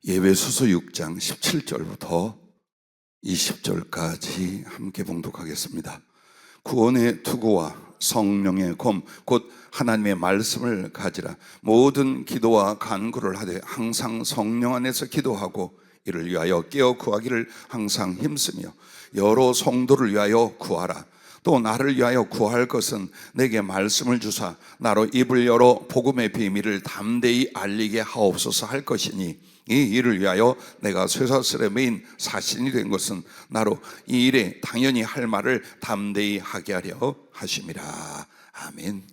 예배소서 6장 17절부터 20절까지 함께 봉독하겠습니다. 구원의 투구와 성령의 검 곧 하나님의 말씀을 가지라. 모든 기도와 간구를 하되 항상 성령 안에서 기도하고 이를 위하여 깨어 구하기를 항상 힘쓰며 여러 성도를 위하여 구하라. 또 나를 위하여 구할 것은 내게 말씀을 주사 나로 입을 열어 복음의 비밀을 담대히 알리게 하옵소서 할 것이니, 이 일을 위하여 내가 쇠사슬에 매인 사신이 된 것은 나로 이 일에 당연히 할 말을 담대히 하게 하려 하심이라. 아멘.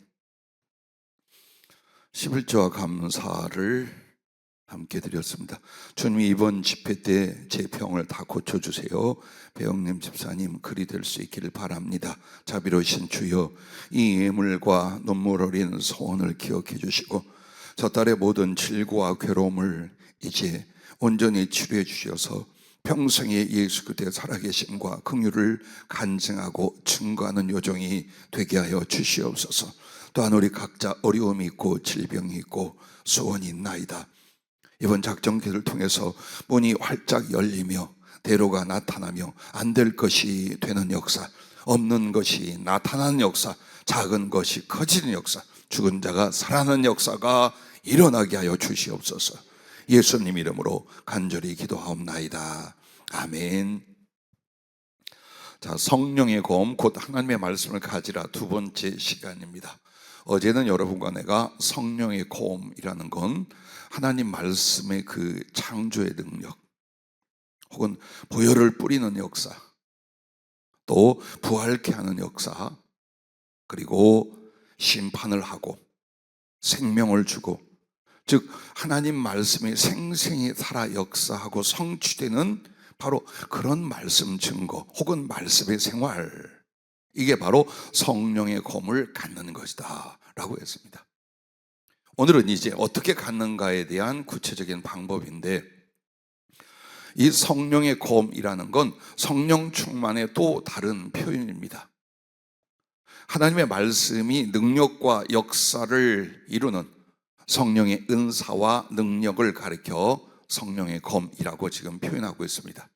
11조와 감사를 함께 드렸습니다. 주님이 이번 집회 때 제 병을 다 고쳐주세요. 배영님 집사님 글이 될 수 있기를 바랍니다. 자비로우신 주여, 이 예물과 눈물 어린 소원을 기억해 주시고 저 딸의 모든 질고와 괴로움을 이제 온전히 치료해 주셔서 평생에 예수 그리스도의 살아계심과 긍휼을 간증하고 증거하는 요정이 되게 하여 주시옵소서. 또한 우리 각자 어려움이 있고 질병이 있고 소원이 있나이다. 이번 작정기를 통해서 문이 활짝 열리며 대로가 나타나며 안 될 것이 되는 역사, 없는 것이 나타나는 역사, 작은 것이 커지는 역사, 죽은 자가 살아나는 역사가 일어나게 하여 주시옵소서. 예수님 이름으로 간절히 기도하옵나이다. 아멘. 자, 성령의 검 곧 하나님의 말씀을 가지라 두 번째 시간입니다. 어제는 여러분과 내가 성령의 검이라는 건 하나님 말씀의 그 창조의 능력, 혹은 보혈을 뿌리는 역사, 또 부활케 하는 역사, 그리고 심판을 하고 생명을 주고, 즉 하나님 말씀이 생생히 살아 역사하고 성취되는 바로 그런 말씀 증거 혹은 말씀의 생활, 이게 바로 성령의 검을 갖는 것이다 라고 했습니다. 오늘은 이제 어떻게 갖는가에 대한 구체적인 방법인데, 이 성령의 검이라는 건 성령 충만의 또 다른 표현입니다. 하나님의 말씀이 능력과 역사를 이루는 성령의 은사와 능력을 가리켜 성령의 검이라고 지금 표현하고 있습니다.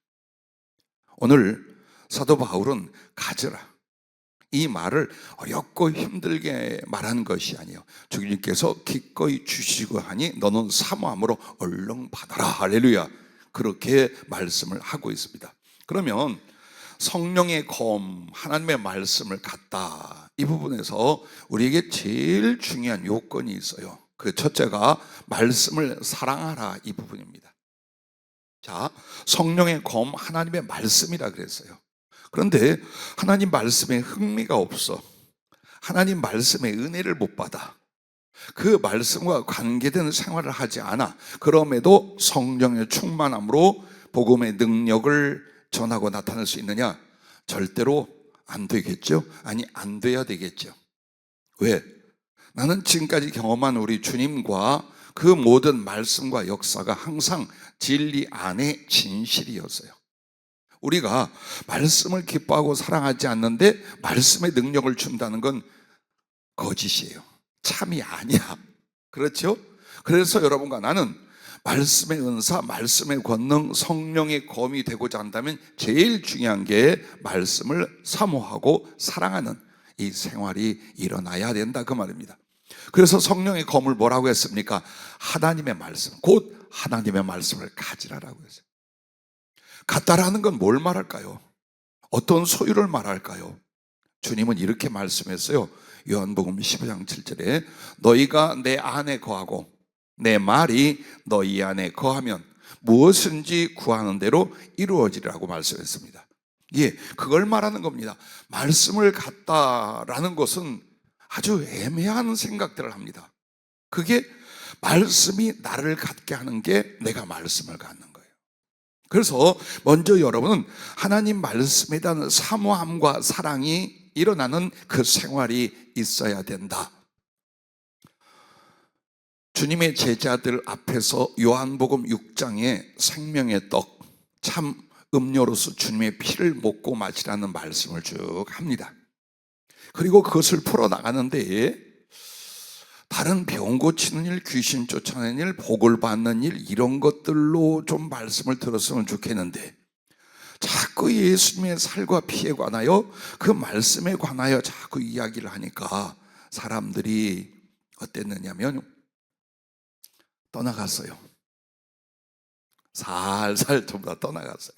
오늘 사도 바울은 가져라, 이 말을 어렵고 힘들게 말한 것이 아니에요. 주님께서 기꺼이 주시고 하니 너는 사모함으로 얼른 받아라. 할렐루야. 그렇게 말씀을 하고 있습니다. 그러면 성령의 검, 하나님의 말씀을 갖다, 이 부분에서 우리에게 제일 중요한 요건이 있어요. 그 첫째가 말씀을 사랑하라, 이 부분입니다. 자, 성령의 검, 하나님의 말씀이라 그랬어요. 그런데 하나님 말씀에 흥미가 없어, 하나님 말씀의 은혜를 못 받아, 그 말씀과 관계된 생활을 하지 않아, 그럼에도 성령의 충만함으로 복음의 능력을 전하고 나타낼 수 있느냐? 절대로 안 되겠죠? 아니, 안 돼야 되겠죠. 왜? 나는 지금까지 경험한 우리 주님과 그 모든 말씀과 역사가 항상 진리 안에 진실이었어요. 우리가 말씀을 기뻐하고 사랑하지 않는데 말씀의 능력을 준다는 건 거짓이에요. 참이 아니야. 그렇죠? 그래서 여러분과 나는 말씀의 은사, 말씀의 권능, 성령의 검이 되고자 한다면 제일 중요한 게 말씀을 사모하고 사랑하는 이 생활이 일어나야 된다, 그 말입니다. 그래서 성령의 검을 뭐라고 했습니까? 하나님의 말씀, 곧 하나님의 말씀을 가지라라고 했어요. 갖다라는 건 뭘 말할까요? 어떤 소유를 말할까요? 주님은 이렇게 말씀했어요. 요한복음 15장 7절에 너희가 내 안에 거하고 내 말이 너희 안에 거하면 무엇인지 구하는 대로 이루어지리라고 말씀했습니다. 예, 그걸 말하는 겁니다. 말씀을 갖다라는 것은 아주 애매한 생각들을 합니다. 그게 말씀이 나를 갖게 하는 게 내가 말씀을 갖는 거예요. 그래서 먼저 여러분은 하나님 말씀에 대한 사모함과 사랑이 일어나는 그 생활이 있어야 된다. 주님의 제자들 앞에서 요한복음 6장에 생명의 떡, 참 음료로서 주님의 피를 먹고 마시라는 말씀을 쭉 합니다. 그리고 그것을 풀어나가는데 다른 병 고치는 일, 귀신 쫓아내는 일, 복을 받는 일, 이런 것들로 좀 말씀을 들었으면 좋겠는데 자꾸 예수님의 살과 피에 관하여 그 말씀에 관하여 자꾸 이야기를 하니까 사람들이 어땠느냐면 떠나갔어요. 살살 전부 다 떠나갔어요.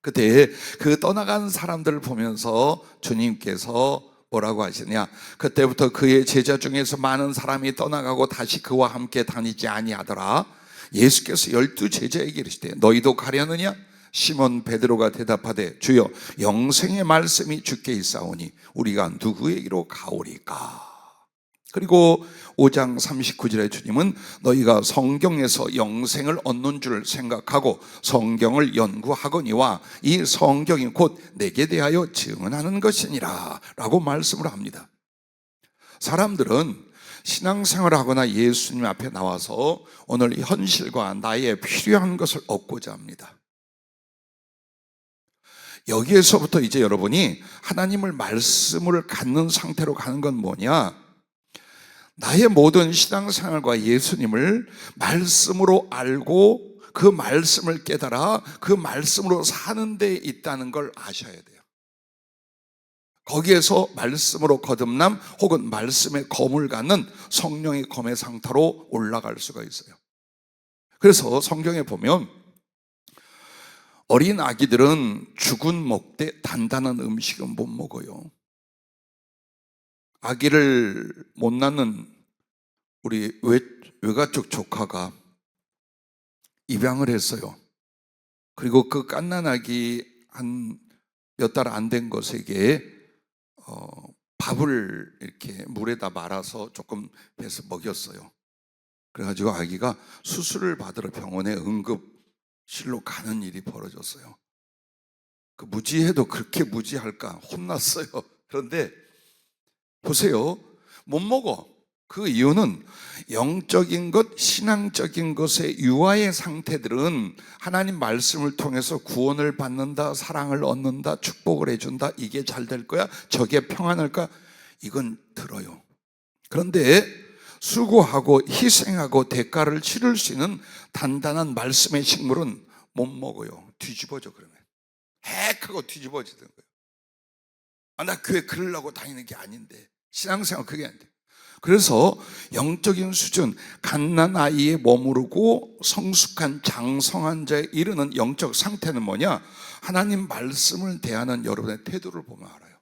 그때 그 떠나간 사람들을 보면서 주님께서 뭐라고 하시냐, 그때부터 그의 제자 중에서 많은 사람이 떠나가고 다시 그와 함께 다니지 아니하더라. 예수께서 12 제자에게 이르시되 너희도 가려느냐? 시몬 베드로가 대답하되 주여 영생의 말씀이 주께 있사오니 우리가 누구에게로 가오리까? 그리고 5장 39절에 주님은 너희가 성경에서 영생을 얻는 줄 생각하고 성경을 연구하거니와 이 성경이 곧 내게 대하여 증언하는 것이니라 라고 말씀을 합니다. 사람들은 신앙생활을 하거나 예수님 앞에 나와서 오늘 현실과 나의 필요한 것을 얻고자 합니다. 여기에서부터 이제 여러분이 하나님을 말씀을 갖는 상태로 가는 건 뭐냐? 나의 모든 신앙생활과 예수님을 말씀으로 알고 그 말씀을 깨달아 그 말씀으로 사는 데 있다는 걸 아셔야 돼요. 거기에서 말씀으로 거듭남 혹은 말씀의 검을 갖는 성령의 검의 상태로 올라갈 수가 있어요. 그래서 성경에 보면 어린 아기들은 죽은 먹되 단단한 음식은 못 먹어요. 아기를 못 낳는 우리 외가족 조카가 입양을 했어요. 그리고 그 갓난아기 한 몇 달 안 된 것에게 밥을 이렇게 물에다 말아서 조금 배서 먹였어요. 그래가지고 아기가 수술을 받으러 병원에 응급실로 가는 일이 벌어졌어요. 그 무지해도 그렇게 무지할까 혼났어요. 그런데 보세요, 못 먹어. 그 이유는 영적인 것, 신앙적인 것의 유아의 상태들은 하나님 말씀을 통해서 구원을 받는다, 사랑을 얻는다, 축복을 해준다, 이게 잘 될 거야, 저게 평안할까, 이건 들어요. 그런데 수고하고 희생하고 대가를 치를 수 있는 단단한 말씀의 식물은 못 먹어요. 뒤집어져. 그러면 핵 하고 뒤집어지는 거예요. 나 교회 그러려고 다니는 게 아닌데, 신앙생활 그게 안 돼. 그래서 영적인 수준, 갓난아이에 머무르고 성숙한 장성한 자에 이르는 영적 상태는 뭐냐? 하나님 말씀을 대하는 여러분의 태도를 보면 알아요.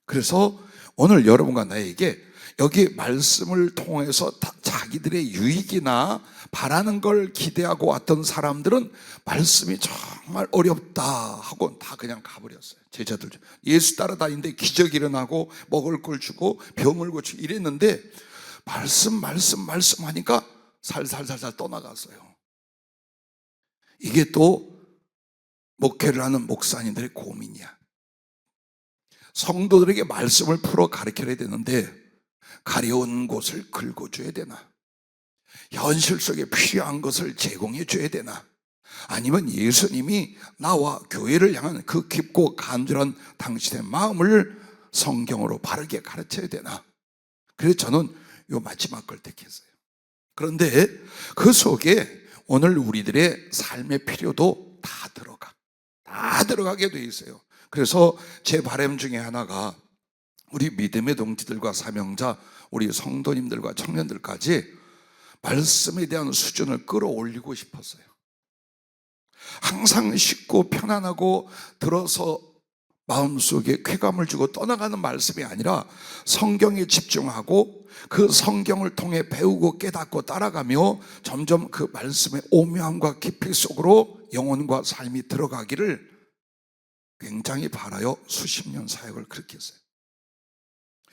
그래서 오늘 여러분과 나에게 여기 말씀을 통해서 자기들의 유익이나 바라는 걸 기대하고 왔던 사람들은 말씀이 정말 어렵다 하고 다 그냥 가버렸어요. 제자들 예수 따라다니는데 기적이 일어나고 먹을 걸 주고 병을 고치고 이랬는데 말씀 하니까 살살살살 떠나갔어요. 이게 또 목회를 하는 목사님들의 고민이야. 성도들에게 말씀을 풀어 가르쳐야 되는데 가려운 곳을 긁어줘야 되나? 현실 속에 필요한 것을 제공해 줘야 되나? 아니면 예수님이 나와 교회를 향한 그 깊고 간절한 당신의 마음을 성경으로 바르게 가르쳐야 되나? 그래서 저는 요 마지막 걸 택했어요. 그런데 그 속에 오늘 우리들의 삶의 필요도 다 들어가게 돼 있어요. 그래서 제 바람 중에 하나가 우리 믿음의 동지들과 사명자, 우리 성도님들과 청년들까지 말씀에 대한 수준을 끌어올리고 싶었어요. 항상 쉽고 편안하고 들어서 마음속에 쾌감을 주고 떠나가는 말씀이 아니라 성경에 집중하고 그 성경을 통해 배우고 깨닫고 따라가며 점점 그 말씀의 오묘함과 깊이 속으로 영혼과 삶이 들어가기를 굉장히 바라요. 수십 년 사역을 그렇게 했어요.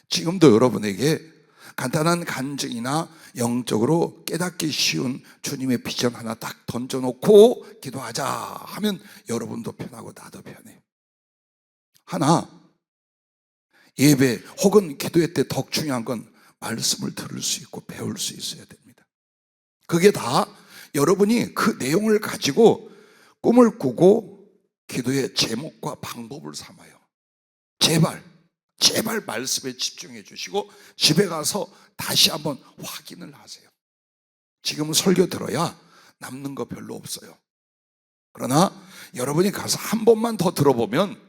지금도 여러분에게 간단한 간증이나 영적으로 깨닫기 쉬운 주님의 비전 하나 딱 던져놓고 기도하자 하면 여러분도 편하고 나도 편해요. 하나, 예배 혹은 기도회 때 더 중요한 건 말씀을 들을 수 있고 배울 수 있어야 됩니다. 그게 다 여러분이 그 내용을 가지고 꿈을 꾸고 기도의 제목과 방법을 삼아요. 제발 제발 말씀에 집중해 주시고 집에 가서 다시 한번 확인을 하세요. 지금 설교 들어야 남는 거 별로 없어요. 그러나 여러분이 가서 한 번만 더 들어보면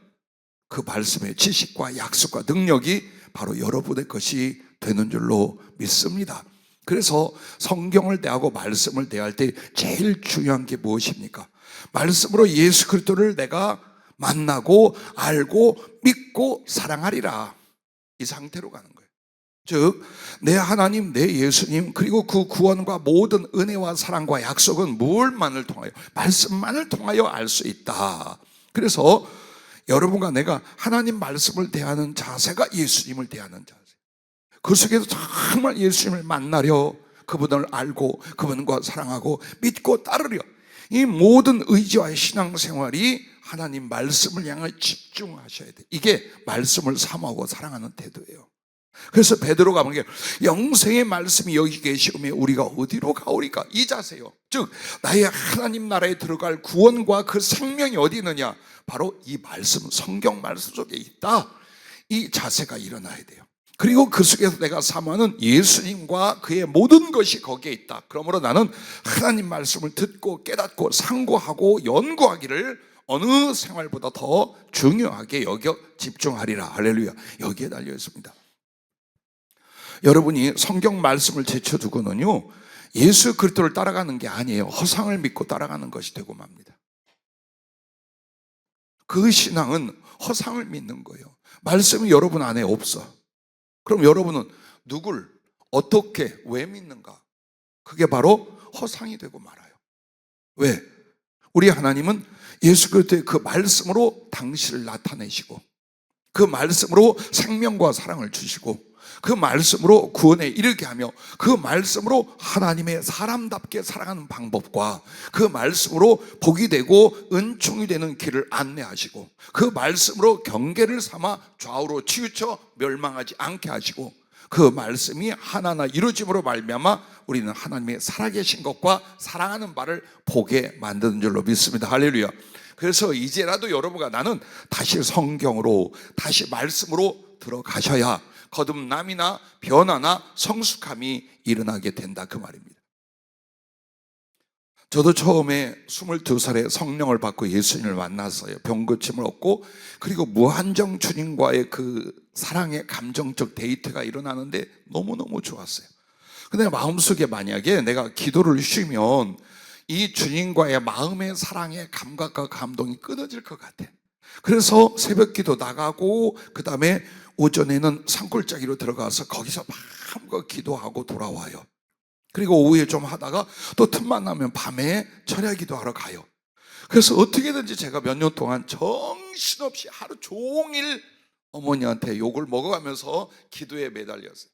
그 말씀의 지식과 약속과 능력이 바로 여러분의 것이 되는 줄로 믿습니다. 그래서 성경을 대하고 말씀을 대할 때 제일 중요한 게 무엇입니까? 말씀으로 예수 그리스도를 내가 만나고 알고 믿고 사랑하리라, 이 상태로 가는 거예요. 즉 내 하나님, 내 예수님, 그리고 그 구원과 모든 은혜와 사랑과 약속은 무엇만을 통하여? 말씀만을 통하여 알 수 있다. 그래서 여러분과 내가 하나님 말씀을 대하는 자세가 예수님을 대하는 자세, 그 속에서 정말 예수님을 만나려, 그분을 알고 그분과 사랑하고 믿고 따르려, 이 모든 의지와 신앙생활이 하나님 말씀을 향해 집중하셔야 돼. 이게 말씀을 사모하고 사랑하는 태도예요. 그래서 베드로가 본 게 영생의 말씀이 여기 계시오며 우리가 어디로 가오리까, 이 자세요. 즉 나의 하나님 나라에 들어갈 구원과 그 생명이 어디 있느냐, 바로 이 말씀, 성경 말씀 속에 있다. 이 자세가 일어나야 돼요. 그리고 그 속에서 내가 사모하는 예수님과 그의 모든 것이 거기에 있다. 그러므로 나는 하나님 말씀을 듣고 깨닫고 상고하고 연구하기를 어느 생활보다 더 중요하게 여겨 집중하리라. 할렐루야. 여기에 달려 있습니다. 여러분이 성경 말씀을 제쳐두고는요, 예수 그리스도를 따라가는 게 아니에요. 허상을 믿고 따라가는 것이 되고 맙니다. 그 신앙은 허상을 믿는 거예요. 말씀이 여러분 안에 없어. 그럼 여러분은 누굴, 어떻게, 왜 믿는가? 그게 바로 허상이 되고 말아요. 왜? 우리 하나님은 예수 그리스도의 그 말씀으로 당신을 나타내시고, 그 말씀으로 생명과 사랑을 주시고, 그 말씀으로 구원에 이르게 하며, 그 말씀으로 하나님의 사람답게 살아가는 방법과 그 말씀으로 복이 되고 은총이 되는 길을 안내하시고, 그 말씀으로 경계를 삼아 좌우로 치우쳐 멸망하지 않게 하시고, 그 말씀이 하나하나 이루어짐으로 말미암아 우리는 하나님의 살아계신 것과 사랑하는 바를 보게 만드는 줄로 믿습니다. 할렐루야. 그래서 이제라도 여러분과 나는 다시 성경으로, 다시 말씀으로 들어가셔야 거듭남이나 변화나 성숙함이 일어나게 된다, 그 말입니다. 저도 처음에 22살에 성령을 받고 예수님을 만났어요. 병고침을 얻고, 그리고 무한정 주님과의 그 사랑의 감정적 데이트가 일어나는데 너무너무 좋았어요. 근데 마음속에 만약에 내가 기도를 쉬면 이 주님과의 마음의 사랑의 감각과 감동이 끊어질 것 같아. 그래서 새벽 기도 나가고, 그 다음에 오전에는 산골짜기로 들어가서 거기서 마음껏 기도하고 돌아와요. 그리고 오후에 좀 하다가 또 틈만 나면 밤에 철야 기도하러 가요. 그래서 어떻게든지 제가 몇 년 동안 정신없이 하루 종일 어머니한테 욕을 먹어가면서 기도에 매달렸어요.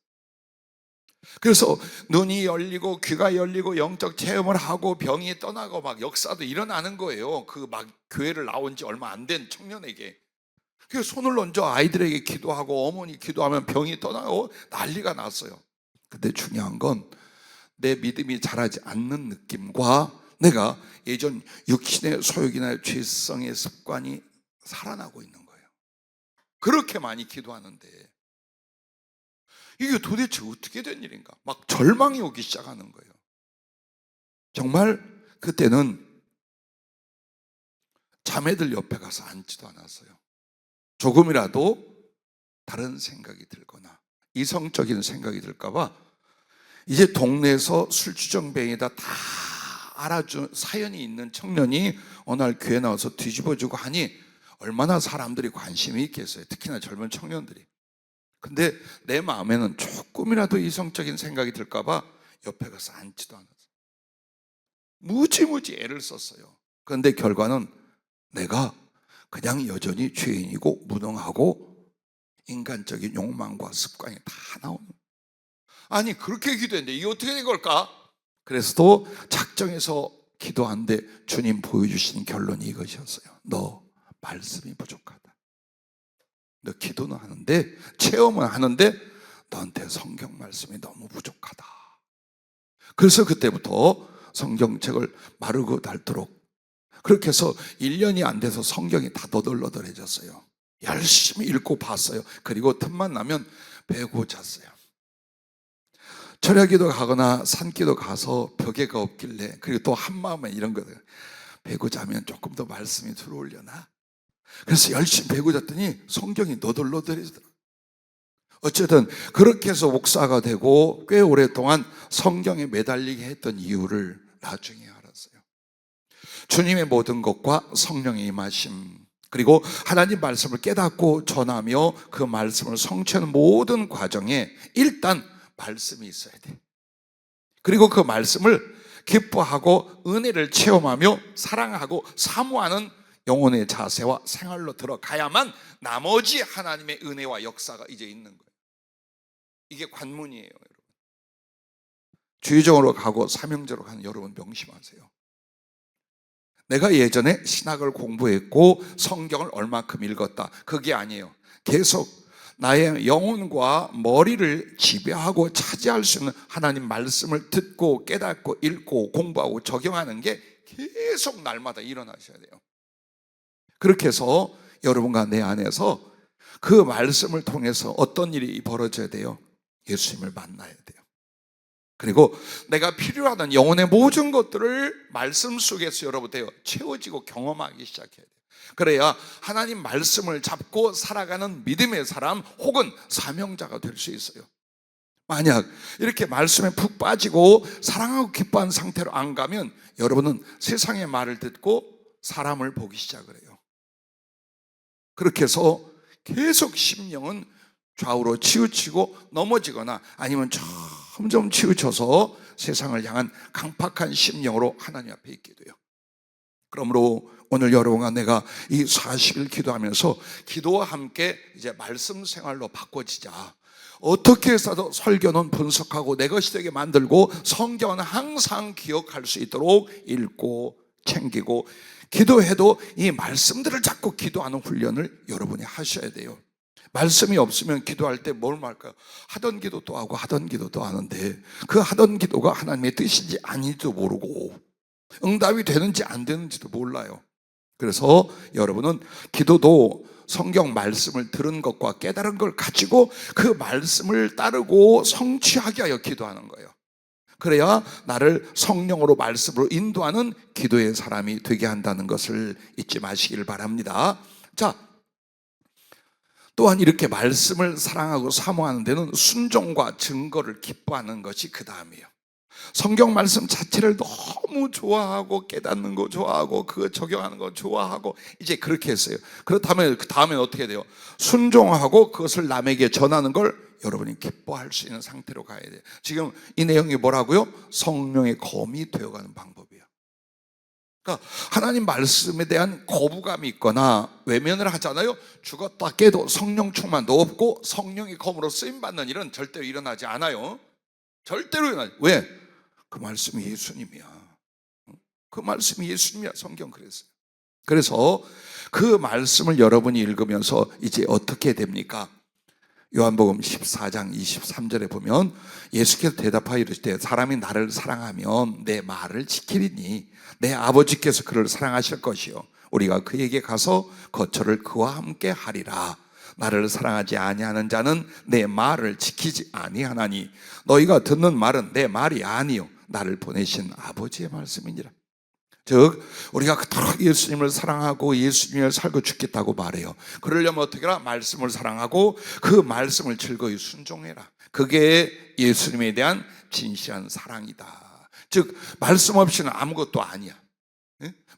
그래서 눈이 열리고 귀가 열리고 영적 체험을 하고 병이 떠나고 막 역사도 일어나는 거예요. 그 막 교회를 나온 지 얼마 안 된 청년에게. 그래서 손을 얹어 아이들에게 기도하고 어머니 기도하면 병이 떠나고 난리가 났어요. 근데 중요한 건 내 믿음이 자라지 않는 느낌과 내가 예전 육신의 소욕이나 죄성의 습관이 살아나고 있는 거예요. 그렇게 많이 기도하는데 이게 도대체 어떻게 된 일인가? 막 절망이 오기 시작하는 거예요. 정말 그때는 자매들 옆에 가서 앉지도 않았어요. 조금이라도 다른 생각이 들거나 이성적인 생각이 들까봐 이제 동네에서 술주정뱅이다 다 알아준 사연이 있는 청년이 어느 날 교회 나와서 뒤집어주고 하니 얼마나 사람들이 관심이 있겠어요. 특히나 젊은 청년들이. 근데 내 마음에는 조금이라도 이성적인 생각이 들까봐 옆에 가서 앉지도 않았어요. 무지무지 애를 썼어요. 그런데 결과는 내가 그냥 여전히 죄인이고 무능하고 인간적인 욕망과 습관이 다 나오는. 아니 그렇게 기도했는데 이게 어떻게 된 걸까? 그래서 또 작정해서 기도한데 주님 보여주신 결론이 이것이었어요. 너 말씀이 부족하다. 너 기도는 하는데 체험은 하는데 너한테 성경 말씀이 너무 부족하다. 그래서 그때부터 성경책을 마르고 닳도록 그렇게 해서 1년이 안 돼서 성경이 다 너덜너덜해졌어요. 열심히 읽고 봤어요. 그리고 틈만 나면 베고 잤어요. 철야기도 가거나 산기도 가서 벽에가 없길래, 그리고 또 한마음에 이런 거예요. 베고 자면 조금 더 말씀이 들어오려나? 그래서 열심히 베고 잤더니 성경이 너덜너덜해지더라고요. 어쨌든 그렇게 해서 목사가 되고 꽤 오랫동안 성경에 매달리게 했던 이유를 나중에 알았어요. 주님의 모든 것과 성령의 임하심, 그리고 하나님 말씀을 깨닫고 전하며 그 말씀을 성취하는 모든 과정에 일단 말씀이 있어야 돼. 그리고 그 말씀을 기뻐하고 은혜를 체험하며 사랑하고 사모하는 영혼의 자세와 생활로 들어가야만 나머지 하나님의 은혜와 역사가 이제 있는 거예요. 이게 관문이에요, 여러분. 주의적으로 가고 사명적으로 가는 여러분 명심하세요. 내가 예전에 신학을 공부했고 성경을 얼마큼 읽었다, 그게 아니에요. 계속 나의 영혼과 머리를 지배하고 차지할 수 있는 하나님 말씀을 듣고 깨닫고 읽고 공부하고 적용하는 게 계속 날마다 일어나셔야 돼요. 그렇게 해서 여러분과 내 안에서 그 말씀을 통해서 어떤 일이 벌어져야 돼요? 예수님을 만나야 돼요. 그리고 내가 필요하던 영혼의 모든 것들을 말씀 속에서 여러분들 채워지고 경험하기 시작해야 돼요. 그래야 하나님 말씀을 잡고 살아가는 믿음의 사람 혹은 사명자가 될 수 있어요. 만약 이렇게 말씀에 푹 빠지고 사랑하고 기뻐하는 상태로 안 가면 여러분은 세상의 말을 듣고 사람을 보기 시작을 해요. 그렇게 해서 계속 심령은 좌우로 치우치고 넘어지거나 아니면 점점 치우쳐서 세상을 향한 강팍한 심령으로 하나님 앞에 있게 돼요. 그러므로 오늘 여러분과 내가 이 40일 기도하면서 기도와 함께 이제 말씀 생활로 바꿔지자. 어떻게 해서도 설교는 분석하고 내 것이 되게 만들고 성경은 항상 기억할 수 있도록 읽고 챙기고, 기도해도 이 말씀들을 잡고 기도하는 훈련을 여러분이 하셔야 돼요. 말씀이 없으면 기도할 때 뭘 말까요? 하던 기도 또 하고 하던 기도 또 하는데 그 하던 기도가 하나님의 뜻인지 아닌지도 모르고 응답이 되는지 안 되는지도 몰라요. 그래서 여러분은 기도도 성경 말씀을 들은 것과 깨달은 걸 가지고 그 말씀을 따르고 성취하게 하여 기도하는 거예요. 그래야 나를 성령으로 말씀으로 인도하는 기도의 사람이 되게 한다는 것을 잊지 마시기를 바랍니다. 자, 또한 이렇게 말씀을 사랑하고 사모하는 데는 순종과 증거를 기뻐하는 것이 그 다음이에요. 성경 말씀 자체를 너무 좋아하고 깨닫는 거 좋아하고 그거 적용하는 거 좋아하고 이제 그렇게 했어요. 그렇다면 그 다음엔 어떻게 돼요? 순종하고 그것을 남에게 전하는 걸 여러분이 기뻐할 수 있는 상태로 가야 돼요. 지금 이 내용이 뭐라고요? 성령의 검이 되어가는 방법이에요. 그러니까 하나님 말씀에 대한 거부감이 있거나 외면을 하잖아요. 죽었다 깨도 성령 충만도 없고 성령의 검으로 쓰임받는 일은 절대로 일어나지 않아요. 절대로 일어나지. 왜? 그 말씀이 예수님이야. 그 말씀이 예수님이야. 성경 그랬어요. 그래서 그 말씀을 여러분이 읽으면서 이제 어떻게 됩니까? 요한복음 14장 23절에 보면 예수께서 대답하여 이르시되 사람이 나를 사랑하면 내 말을 지키리니 내 아버지께서 그를 사랑하실 것이요 우리가 그에게 가서 거처를 그와 함께 하리라. 나를 사랑하지 아니하는 자는 내 말을 지키지 아니하나니 너희가 듣는 말은 내 말이 아니요 나를 보내신 아버지의 말씀이니라. 즉 우리가 그토록 예수님을 사랑하고 예수님을 살고 죽겠다고 말해요. 그러려면 어떻게 해라? 말씀을 사랑하고 그 말씀을 즐거이 순종해라. 그게 예수님에 대한 진실한 사랑이다. 즉 말씀 없이는 아무것도 아니야.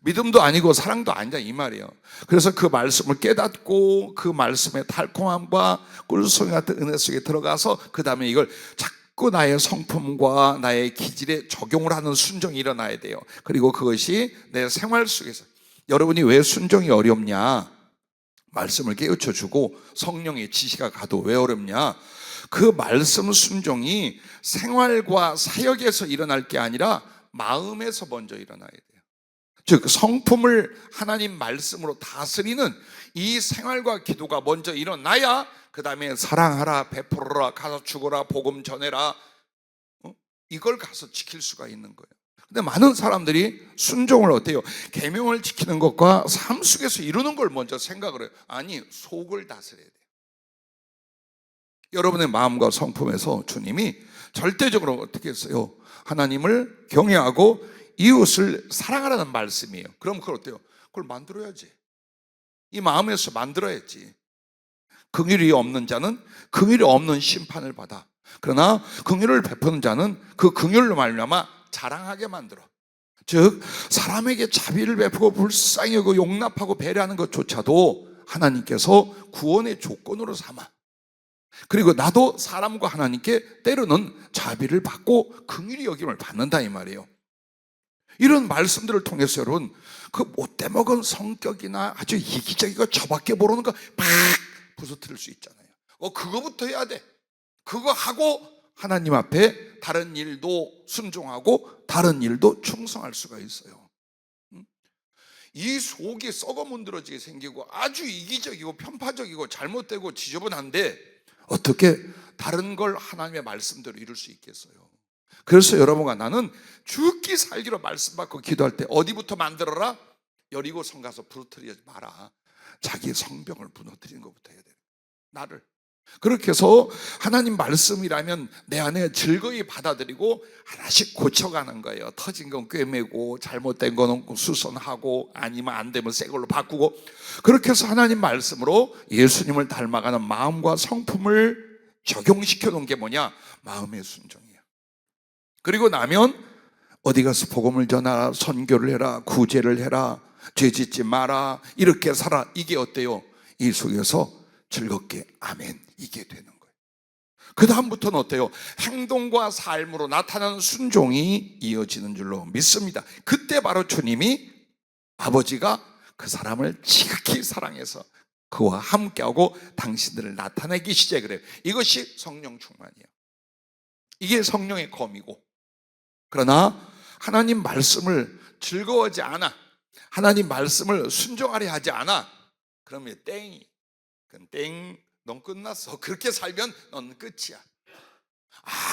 믿음도 아니고 사랑도 아니다 이 말이에요. 그래서 그 말씀을 깨닫고 그 말씀의 달콤함과 꿀송이 같은 은혜 속에 들어가서 그 다음에 이걸 자꾸 나의 성품과 나의 기질에 적용을 하는 순종이 일어나야 돼요. 그리고 그것이 내 생활 속에서, 여러분이 왜 순종이 어렵냐? 말씀을 깨우쳐 주고 성령의 지시가 가도 왜 어렵냐? 그 말씀 순종이 생활과 사역에서 일어날 게 아니라 마음에서 먼저 일어나야 돼요. 즉 성품을 하나님 말씀으로 다스리는 이 생활과 기도가 먼저 일어나야 그 다음에 사랑하라, 베풀어라, 가서 죽어라, 복음 전해라, 이걸 가서 지킬 수가 있는 거예요. 근데 많은 사람들이 순종을 어때요? 계명을 지키는 것과 삶 속에서 이루는 걸 먼저 생각을 해요. 아니, 속을 다스려야 돼요. 여러분의 마음과 성품에서 주님이 절대적으로 어떻게 했어요? 하나님을 경외하고 이웃을 사랑하라는 말씀이에요. 그럼 그걸 어때요? 그걸 만들어야지. 이 마음에서 만들어야지. 긍휼이 없는 자는 긍휼이 없는 심판을 받아. 그러나 긍휼을 베푸는 자는 그 긍휼로 말미암아 자랑하게 만들어. 즉 사람에게 자비를 베푸고 불쌍히 여기고 용납하고 배려하는 것조차도 하나님께서 구원의 조건으로 삼아. 그리고 나도 사람과 하나님께 때로는 자비를 받고 긍휼히 여김을 받는다 이 말이에요. 이런 말씀들을 통해서 여러분 그 못돼 먹은 성격이나 아주 이기적이고 저밖에 모르는 거 팍 부서뜨릴 수 있잖아요. 그거부터 해야 돼. 그거 하고 하나님 앞에 다른 일도 순종하고 다른 일도 충성할 수가 있어요. 이 속이 썩어 문드러지게 생기고 아주 이기적이고 편파적이고 잘못되고 지저분한데 어떻게 다른 걸 하나님의 말씀대로 이룰 수 있겠어요? 그래서 여러분과 나는 죽기 살기로 말씀 받고 기도할 때 어디부터 만들어라? 여리고 성 가서 부러뜨리지 마라. 자기 성병을 무너뜨리는 것부터 해야 돼요. 나를. 그렇게 해서 하나님 말씀이라면 내 안에 즐거이 받아들이고 하나씩 고쳐가는 거예요. 터진 건 꿰매고 잘못된 건 수선하고 아니면 안 되면 새 걸로 바꾸고 그렇게 해서 하나님 말씀으로 예수님을 닮아가는 마음과 성품을 적용시켜 놓은 게 뭐냐? 마음의 순종이에요. 그리고 나면 어디 가서 복음을 전하라, 선교를 해라, 구제를 해라, 죄 짓지 마라, 이렇게 살아. 이게 어때요? 이 속에서 즐겁게 아멘 이게 되는 거예요. 그 다음부터는 어때요? 행동과 삶으로 나타나는 순종이 이어지는 줄로 믿습니다. 그때 바로 주님이 아버지가 그 사람을 지극히 사랑해서 그와 함께하고 당신들을 나타내기 시작을 해요. 이것이 성령 충만이에요. 이게 성령의 검이고, 그러나 하나님 말씀을 즐거워하지 않아, 하나님 말씀을 순종하려 하지 않아, 그러면 땡이. 그건 땡, 넌 끝났어. 그렇게 살면 넌 끝이야.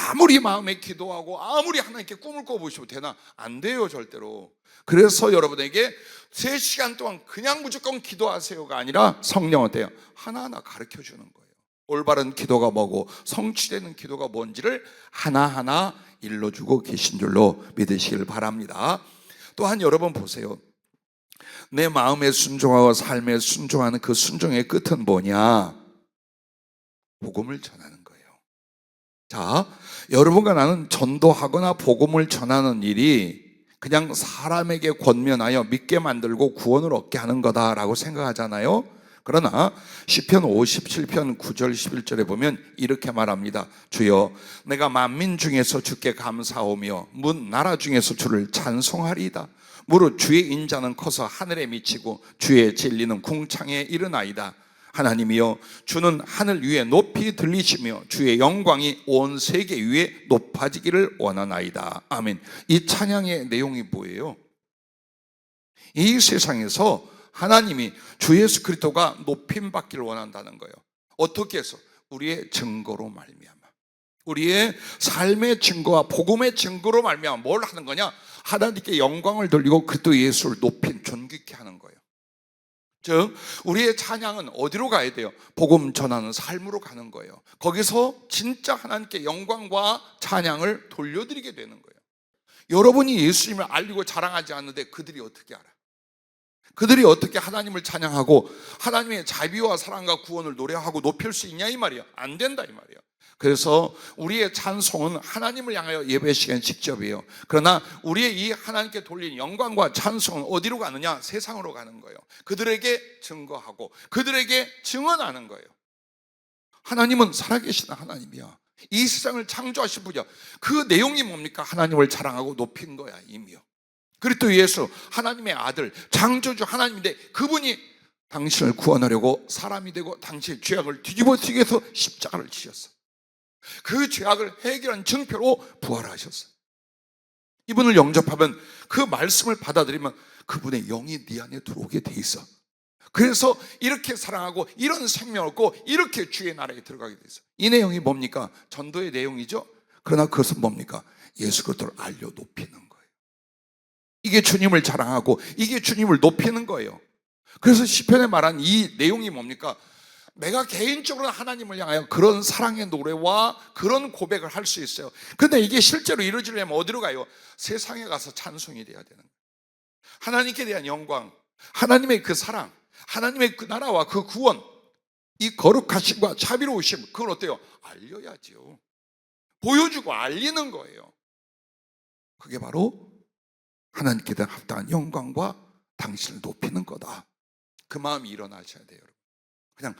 아무리 마음에 기도하고 아무리 하나님께 꿈을 꿔보셔도 되나? 안 돼요, 절대로. 그래서 여러분에게 3시간 동안 그냥 무조건 기도하세요가 아니라 성령 어때요? 하나하나 가르쳐 주는 거예요. 올바른 기도가 뭐고 성취되는 기도가 뭔지를 하나하나 일러주고 계신 줄로 믿으시길 바랍니다. 또한 여러분 보세요. 내 마음에 순종하고 삶에 순종하는 그 순종의 끝은 뭐냐? 복음을 전하는 거예요. 자, 여러분과 나는 전도하거나 복음을 전하는 일이 그냥 사람에게 권면하여 믿게 만들고 구원을 얻게 하는 거다라고 생각하잖아요. 그러나 시편 57편 9절 11절에 보면 이렇게 말합니다. 주여, 내가 만민 중에서 주께 감사하오며 문 나라 중에서 주를 찬송하리이다. 무릇 주의 인자는 커서 하늘에 미치고 주의 진리는 궁창에 이르나이다. 하나님이여, 주는 하늘 위에 높이 들리시며 주의 영광이 온 세계 위에 높아지기를 원하나이다. 아멘. 이 찬양의 내용이 뭐예요? 이 세상에서 하나님이 주 예수 그리스도가 높임 받기를 원한다는 거예요. 어떻게 해서? 우리의 증거로 말미암아, 우리의 삶의 증거와 복음의 증거로 말미암아 뭘 하는 거냐? 하나님께 영광을 돌리고 그리스도 예수를 높인 존귀케 하는 거예요. 즉 우리의 찬양은 어디로 가야 돼요? 복음 전하는 삶으로 가는 거예요. 거기서 진짜 하나님께 영광과 찬양을 돌려드리게 되는 거예요. 여러분이 예수님을 알리고 자랑하지 않는데 그들이 어떻게 알아? 그들이 어떻게 하나님을 찬양하고 하나님의 자비와 사랑과 구원을 노래하고 높일 수 있냐 이 말이야. 안 된다 이 말이야. 그래서 우리의 찬송은 하나님을 향하여 예배 시간 직접이에요. 그러나 우리의 이 하나님께 돌린 영광과 찬송은 어디로 가느냐? 세상으로 가는 거예요. 그들에게 증거하고 그들에게 증언하는 거예요. 하나님은 살아계시는 하나님이야. 이 세상을 창조하신 분이야. 그 내용이 뭡니까? 하나님을 자랑하고 높인 거야 이미요. 그리스도 예수 하나님의 아들 창조주 하나님인데 그분이 당신을 구원하려고 사람이 되고 당신의 죄악을 뒤집어쓰기 위해서 십자가를 지셨어. 그 죄악을 해결한 증표로 부활하셨어. 이분을 영접하면 그 말씀을 받아들이면 그분의 영이 네 안에 들어오게 돼 있어. 그래서 이렇게 사랑하고 이런 생명을 얻고 이렇게 주의 나라에 들어가게 돼 있어. 이 내용이 뭡니까? 전도의 내용이죠. 그러나 그것은 뭡니까? 예수 그리스도를 알려 높이는 거예요. 이게 주님을 자랑하고 이게 주님을 높이는 거예요. 그래서 시편에 말한 이 내용이 뭡니까? 내가 개인적으로 하나님을 향하여 그런 사랑의 노래와 그런 고백을 할 수 있어요. 그런데 이게 실제로 이루어지려면 어디로 가요? 세상에 가서 찬송이 돼야 되는 거예요. 하나님께 대한 영광, 하나님의 그 사랑, 하나님의 그 나라와 그 구원, 이 거룩하심과 자비로우심, 그건 어때요? 알려야지요. 보여주고 알리는 거예요. 그게 바로 하나님께 대한 합당한 영광과 당신을 높이는 거다. 그 마음이 일어나셔야 돼요. 그냥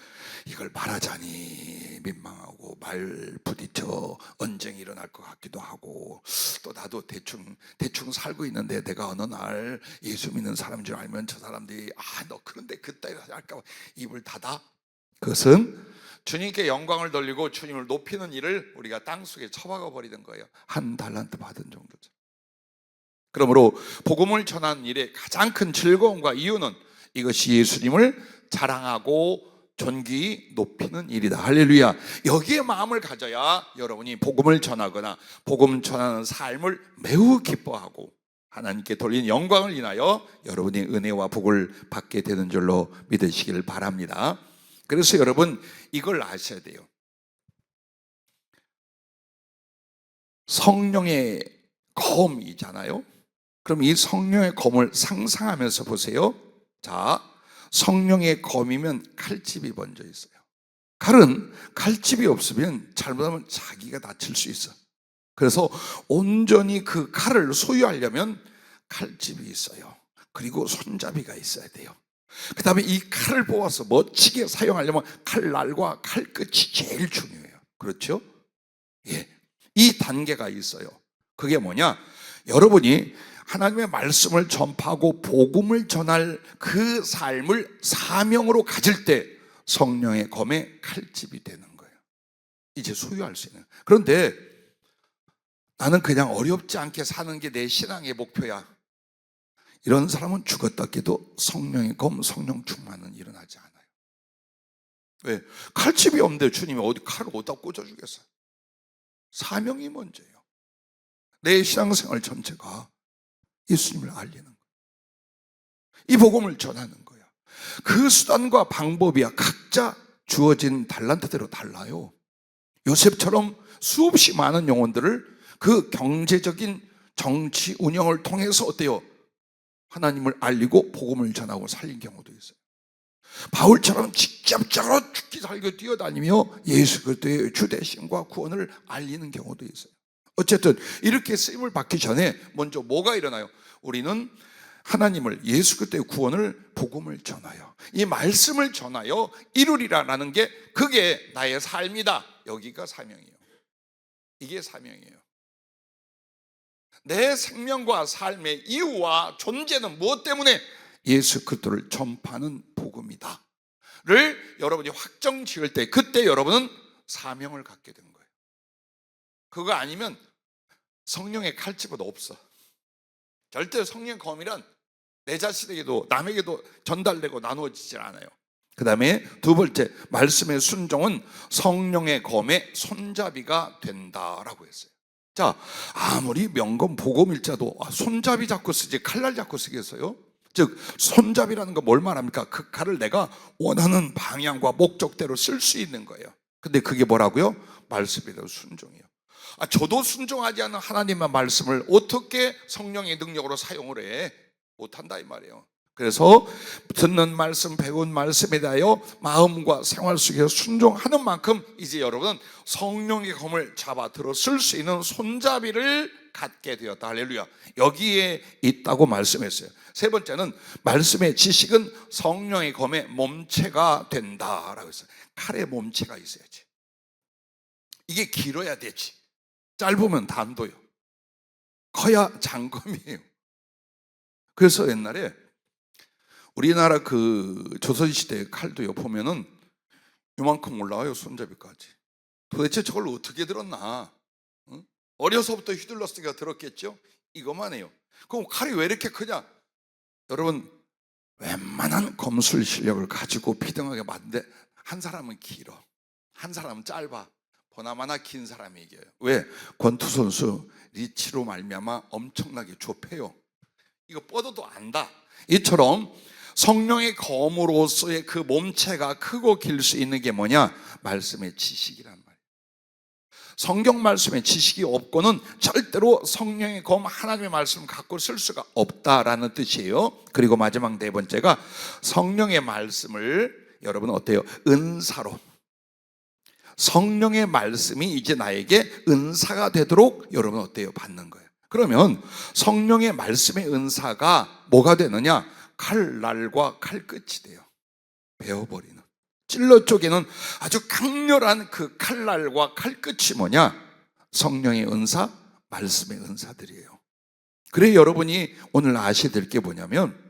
이걸 말하자니 민망하고 말 부딪혀 언쟁이 일어날 것 같기도 하고, 또 나도 대충 살고 있는데 내가 어느 날 예수 믿는 사람인 줄 알면 저 사람들이 너 그런데 그따위로 할까 봐 입을 닫아. 그것은 주님께 영광을 돌리고 주님을 높이는 일을 우리가 땅속에 처박아 버리는 거예요. 한 달란트 받은 정도죠. 그러므로 복음을 전하는 일의 가장 큰 즐거움과 이유는 이것이 예수님을 자랑하고 존귀히 높이는 일이다. 할렐루야. 여기에 마음을 가져야 여러분이 복음을 전하거나 복음 전하는 삶을 매우 기뻐하고 하나님께 돌린 영광을 인하여 여러분이 은혜와 복을 받게 되는 줄로 믿으시길 바랍니다. 그래서 여러분 이걸 아셔야 돼요. 성령의 검이잖아요. 그럼 이 성령의 검을 상상하면서 보세요. 자, 성령의 검이면 칼집이 먼저 있어요. 칼은 칼집이 없으면 잘못하면 자기가 다칠 수 있어. 그래서 온전히 그 칼을 소유하려면 칼집이 있어요. 그리고 손잡이가 있어야 돼요. 그 다음에 이 칼을 뽑아서 멋지게 사용하려면 칼날과 칼끝이 제일 중요해요. 그렇죠? 예, 이 단계가 있어요. 그게 뭐냐? 여러분이 하나님의 말씀을 전파하고 복음을 전할 그 삶을 사명으로 가질 때 성령의 검에 칼집이 되는 거예요. 이제 소유할 수 있는. 그런데 나는 그냥 어렵지 않게 사는 게 내 신앙의 목표야, 이런 사람은 죽었다 깨도 성령의 검, 성령 충만은 일어나지 않아요. 왜? 칼집이 없는데 주님이 어디 칼을 어디다 꽂아주겠어요? 사명이 먼저예요. 내 신앙생활 전체가 예수님을 알리는 거예요. 이 복음을 전하는 거야. 그 수단과 방법이야 각자 주어진 달란트대로 달라요. 요셉처럼 수없이 많은 영혼들을 그 경제적인 정치 운영을 통해서 어때요? 하나님을 알리고 복음을 전하고 살린 경우도 있어요. 바울처럼 직접적으로 죽기 살기 뛰어다니며 예수 그리스도의 주대심과 구원을 알리는 경우도 있어요. 어쨌든 이렇게 쓰임을 받기 전에 먼저 뭐가 일어나요? 우리는 하나님을, 예수 그리스도의 구원을, 복음을 전하여 이 말씀을 전하여 이루리라라는 게 그게 나의 삶이다. 여기가 사명이에요. 이게 사명이에요. 내 생명과 삶의 이유와 존재는 무엇 때문에? 예수 그리스도를 전파하는 복음이다 를 여러분이 확정 지을 때 그때 여러분은 사명을 갖게 된 거예요. 그거 아니면 성령의 칼집은 없어. 절대 성령의 검이란 내 자신에게도 남에게도 전달되고 나누어지질 않아요. 그 다음에 두 번째, 말씀의 순종은 성령의 검의 손잡이가 된다라고 했어요. 자, 아무리 명검 복음일자도 손잡이 잡고 쓰지 칼날 잡고 쓰겠어요? 즉 손잡이라는 건 뭘 말합니까? 그 칼을 내가 원하는 방향과 목적대로 쓸 수 있는 거예요. 근데 그게 뭐라고요? 말씀에 대한 순종이에요. 저도 순종하지 않는 하나님의 말씀을 어떻게 성령의 능력으로 사용을 해? 못한다 이 말이에요. 그래서 듣는 말씀, 배운 말씀에 대하여 마음과 생활 속에서 순종하는 만큼 이제 여러분은 성령의 검을 잡아 들어 쓸 수 있는 손잡이를 갖게 되었다. 할렐루야. 여기에 있다고 말씀했어요. 세 번째는 말씀의 지식은 성령의 검의 몸체가 된다라고 했어요. 칼의 몸체가 있어야지. 이게 길어야 되지. 짧으면 단도요. 커야 장검이에요. 그래서 옛날에 우리나라 그 조선시대 칼도요 보면은 요만큼 올라와요. 손잡이까지. 도대체 저걸 어떻게 들었나? 응? 어려서부터 휘둘렀으니까 들었겠죠? 이것만 해요. 그럼 칼이 왜 이렇게 크냐? 여러분, 웬만한 검술 실력을 가지고 비등하게 맞는데 한 사람은 길어, 한 사람은 짧아. 보나마나 긴 사람이 이겨요. 왜? 권투 선수 리치로 말미암아 엄청나게 좁혀요. 이거 뻗어도 안다. 이처럼 성령의 검으로서의 그 몸체가 크고 길 수 있는 게 뭐냐? 말씀의 지식이란 말이에요. 성경 말씀의 지식이 없고는 절대로 성령의 검 하나님의 말씀을 갖고 쓸 수가 없다라는 뜻이에요. 그리고 마지막 네 번째가 성령의 말씀을 여러분 어때요? 은사로, 성령의 말씀이 이제 나에게 은사가 되도록 여러분 어때요? 받는 거예요. 그러면 성령의 말씀의 은사가 뭐가 되느냐? 칼날과 칼끝이 돼요. 베어버리는, 찔러 쪼개는 아주 강렬한 그 칼날과 칼끝이 뭐냐? 성령의 은사, 말씀의 은사들이에요. 그래 여러분이 오늘 아셔야 될 게 뭐냐면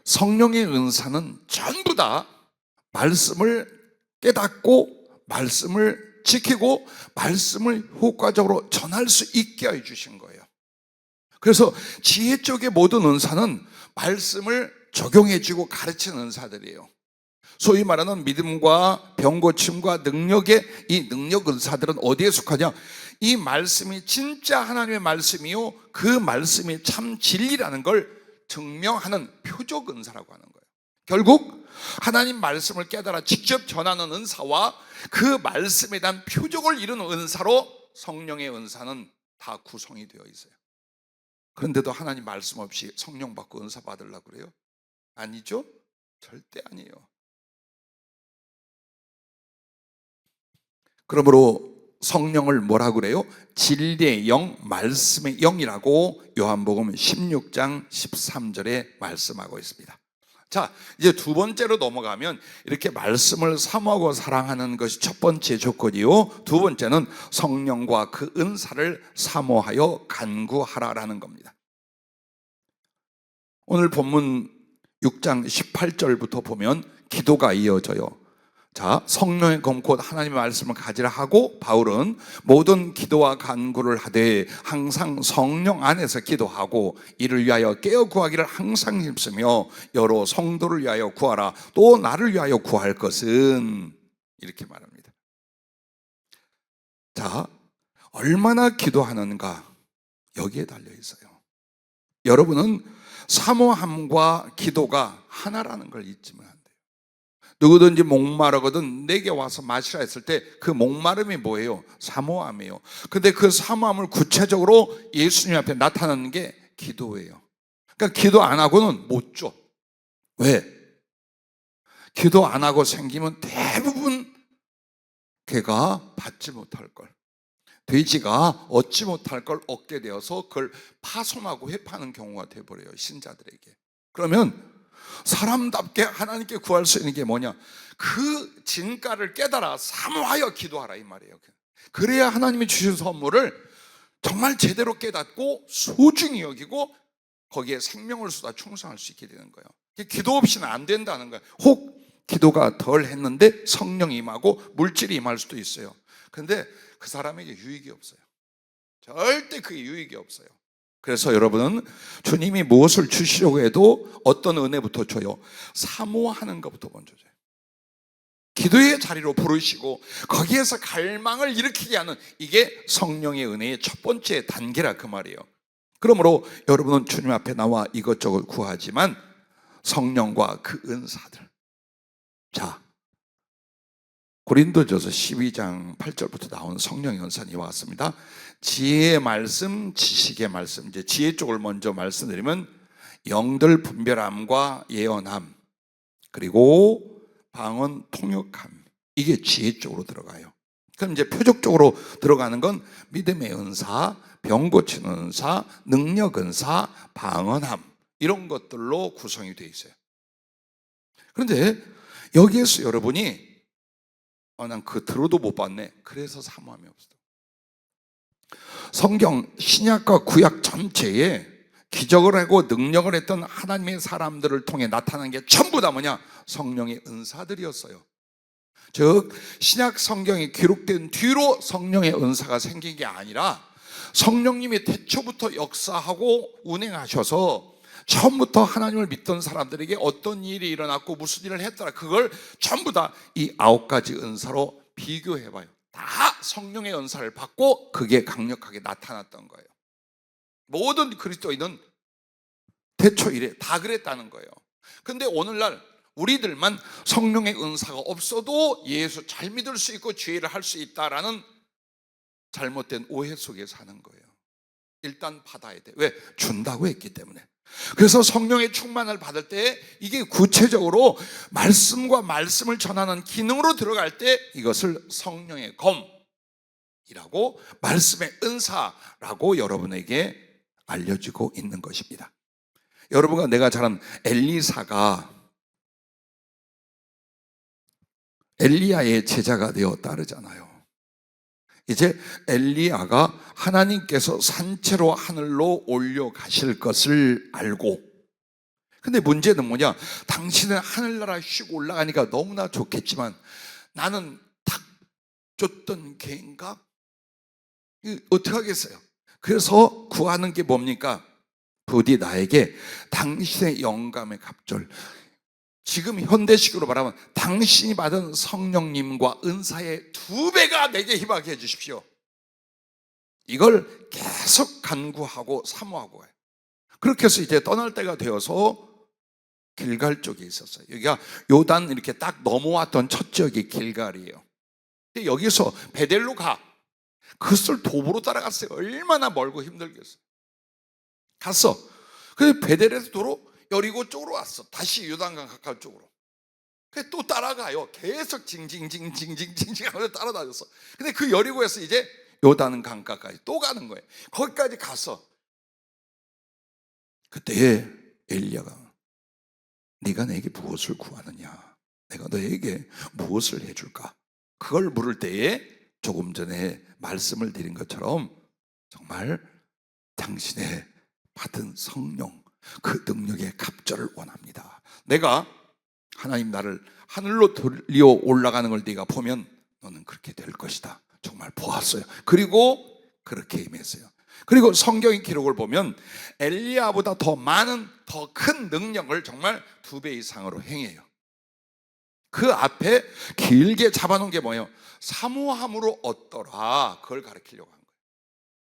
성령의 은사는 전부 다 말씀을 깨닫고 말씀을 지키고 말씀을 효과적으로 전할 수 있게 해주신 거예요. 그래서 지혜 쪽의 모든 은사는 말씀을 적용해주고 가르치는 은사들이에요. 소위 말하는 믿음과 병고침과 능력의 이 능력 은사들은 어디에 속하냐? 이 말씀이 진짜 하나님의 말씀이요, 그 말씀이 참 진리라는 걸 증명하는 표적 은사라고 하는 거예요. 결국 하나님 말씀을 깨달아 직접 전하는 은사와 그 말씀에 대한 표적을 이루는 은사로 성령의 은사는 다 구성이 되어 있어요. 그런데도 하나님 말씀 없이 성령 받고 은사 받으려고 그래요? 아니죠? 절대 아니에요. 그러므로 성령을 뭐라고 그래요? 진리의 영, 말씀의 영이라고 요한복음 16장 13절에 말씀하고 있습니다. 자, 이제 두 번째로 넘어가면 이렇게 말씀을 사모하고 사랑하는 것이 첫 번째 조건이요, 두 번째는 성령과 그 은사를 사모하여 간구하라라는 겁니다. 오늘 본문 6장 18절부터 보면 기도가 이어져요. 자, 성령의 검 곧 하나님의 말씀을 가지라 하고 바울은 모든 기도와 간구를 하되 항상 성령 안에서 기도하고 이를 위하여 깨어 구하기를 항상 힘쓰며 여러 성도를 위하여 구하라. 또 나를 위하여 구할 것은, 이렇게 말합니다. 자, 얼마나 기도하는가 여기에 달려 있어요. 여러분은 사모함과 기도가 하나라는 걸 잊지만 안 돼요. 누구든지 목마르거든 내게 와서 마시라 했을 때 그 목마름이 뭐예요? 사모함이에요. 근데 그 사모함을 구체적으로 예수님 앞에 나타나는 게 기도예요. 그러니까 기도 안 하고는 못 줘. 왜? 기도 안 하고 생기면 대부분 걔가 받지 못할 걸, 돼지가 얻지 못할 걸 얻게 되어서 그걸 파손하고 회파하는 경우가 돼버려요, 신자들에게. 그러면 사람답게 하나님께 구할 수 있는 게 뭐냐? 그 진가를 깨달아 사모하여 기도하라 이 말이에요. 그래야 하나님이 주신 선물을 정말 제대로 깨닫고 소중히 여기고 거기에 생명을 쏟아 충성할 수 있게 되는 거예요. 기도 없이는 안 된다는 거예요. 혹 기도가 덜 했는데 성령이 임하고 물질이 임할 수도 있어요. 그런데 그 사람에게 유익이 없어요. 절대 그게 유익이 없어요. 그래서 여러분은 주님이 무엇을 주시려고 해도 어떤 은혜부터 줘요? 사모하는 것부터 먼저 줘요. 기도의 자리로 부르시고 거기에서 갈망을 일으키게 하는, 이게 성령의 은혜의 첫 번째 단계라 그 말이에요. 그러므로 여러분은 주님 앞에 나와 이것저것 구하지만 성령과 그 은사들, 자, 고린도전서 12장 8절부터 나온 성령의 은사는 이와 같습니다. 지혜의 말씀, 지식의 말씀. 이제 지혜 쪽을 먼저 말씀드리면 영들 분별함과 예언함, 그리고 방언 통역함, 이게 지혜 쪽으로 들어가요. 그럼 이제 표적적으로 들어가는 건 믿음의 은사, 병 고치는 은사, 능력 은사, 방언함, 이런 것들로 구성이 되어 있어요. 그런데 여기에서 여러분이 난 그 들어도 못 봤네, 그래서 사모함이 없어. 성경 신약과 구약 전체에 기적을 하고 능력을 했던 하나님의 사람들을 통해 나타난 게 전부 다 뭐냐? 성령의 은사들이었어요. 즉 신약 성경이 기록된 뒤로 성령의 은사가 생긴 게 아니라 성령님이 태초부터 역사하고 운행하셔서 처음부터 하나님을 믿던 사람들에게 어떤 일이 일어났고 무슨 일을 했더라, 그걸 전부 다 이 9가지 은사로 비교해봐요. 다 성령의 은사를 받고 그게 강력하게 나타났던 거예요. 모든 그리스도인은 대초일에 다 그랬다는 거예요. 근데 오늘날 우리들만 성령의 은사가 없어도 예수 잘 믿을 수 있고 죄를 할 수 있다라는 잘못된 오해 속에 사는 거예요. 일단 받아야 돼. 왜? 준다고 했기 때문에. 그래서 성령의 충만을 받을 때 이게 구체적으로 말씀과 말씀을 전하는 기능으로 들어갈 때 이것을 성령의 검이라고, 말씀의 은사라고 여러분에게 알려지고 있는 것입니다. 여러분과 내가 잘 아는 엘리사가 엘리야의 제자가 되어 따르잖아요. 이제 엘리야가 하나님께서 산채로 하늘로 올려가실 것을 알고, 근데 문제는 뭐냐, 당신은 하늘나라 쉬고 올라가니까 너무나 좋겠지만 나는 탁 줬던 개인가? 어떻게 하겠어요? 그래서 구하는 게 뭡니까? 부디 나에게 당신의 영감의 갑절, 지금 현대식으로 말하면 당신이 받은 성령님과 은사의 2배가 내게 힘하게 해주십시오. 이걸 계속 간구하고 사모하고 가요. 그렇게 해서 이제 떠날 때가 되어서 길갈 쪽에 있었어요. 여기가 요단 이렇게 딱 넘어왔던 첫 지역이 길갈이에요. 여기서 베델로 가. 그것을 도보로 따라갔어요. 얼마나 멀고 힘들겠어요. 갔어. 그래서 베델에서 도로 여리고 쪽으로 왔어. 다시 요단강 가까운 쪽으로. 그래서 또 따라가요. 계속 징징징징징징 하면서 따라다녔어. 근데 그 여리고에서 이제 요단강가까지 또 가는 거예요. 거기까지 갔어. 그때 엘리야가 네가 내게 무엇을 구하느냐? 내가 너에게 무엇을 해줄까? 그걸 물을 때에 조금 전에 말씀을 드린 것처럼 정말 당신의 받은 성령, 그 능력의 갑절을 원합니다. 내가 하나님 나를 하늘로 들려 올라가는 걸 네가 보면 너는 그렇게 될 것이다. 정말 보았어요. 그리고 그렇게 임했어요. 그리고 성경의 기록을 보면 엘리야보다 더 많은, 더 큰 능력을 정말 2배 이상으로 행해요. 그 앞에 길게 잡아놓은 게 뭐예요? 사모함으로 얻더라. 그걸 가르치려고 한 거예요.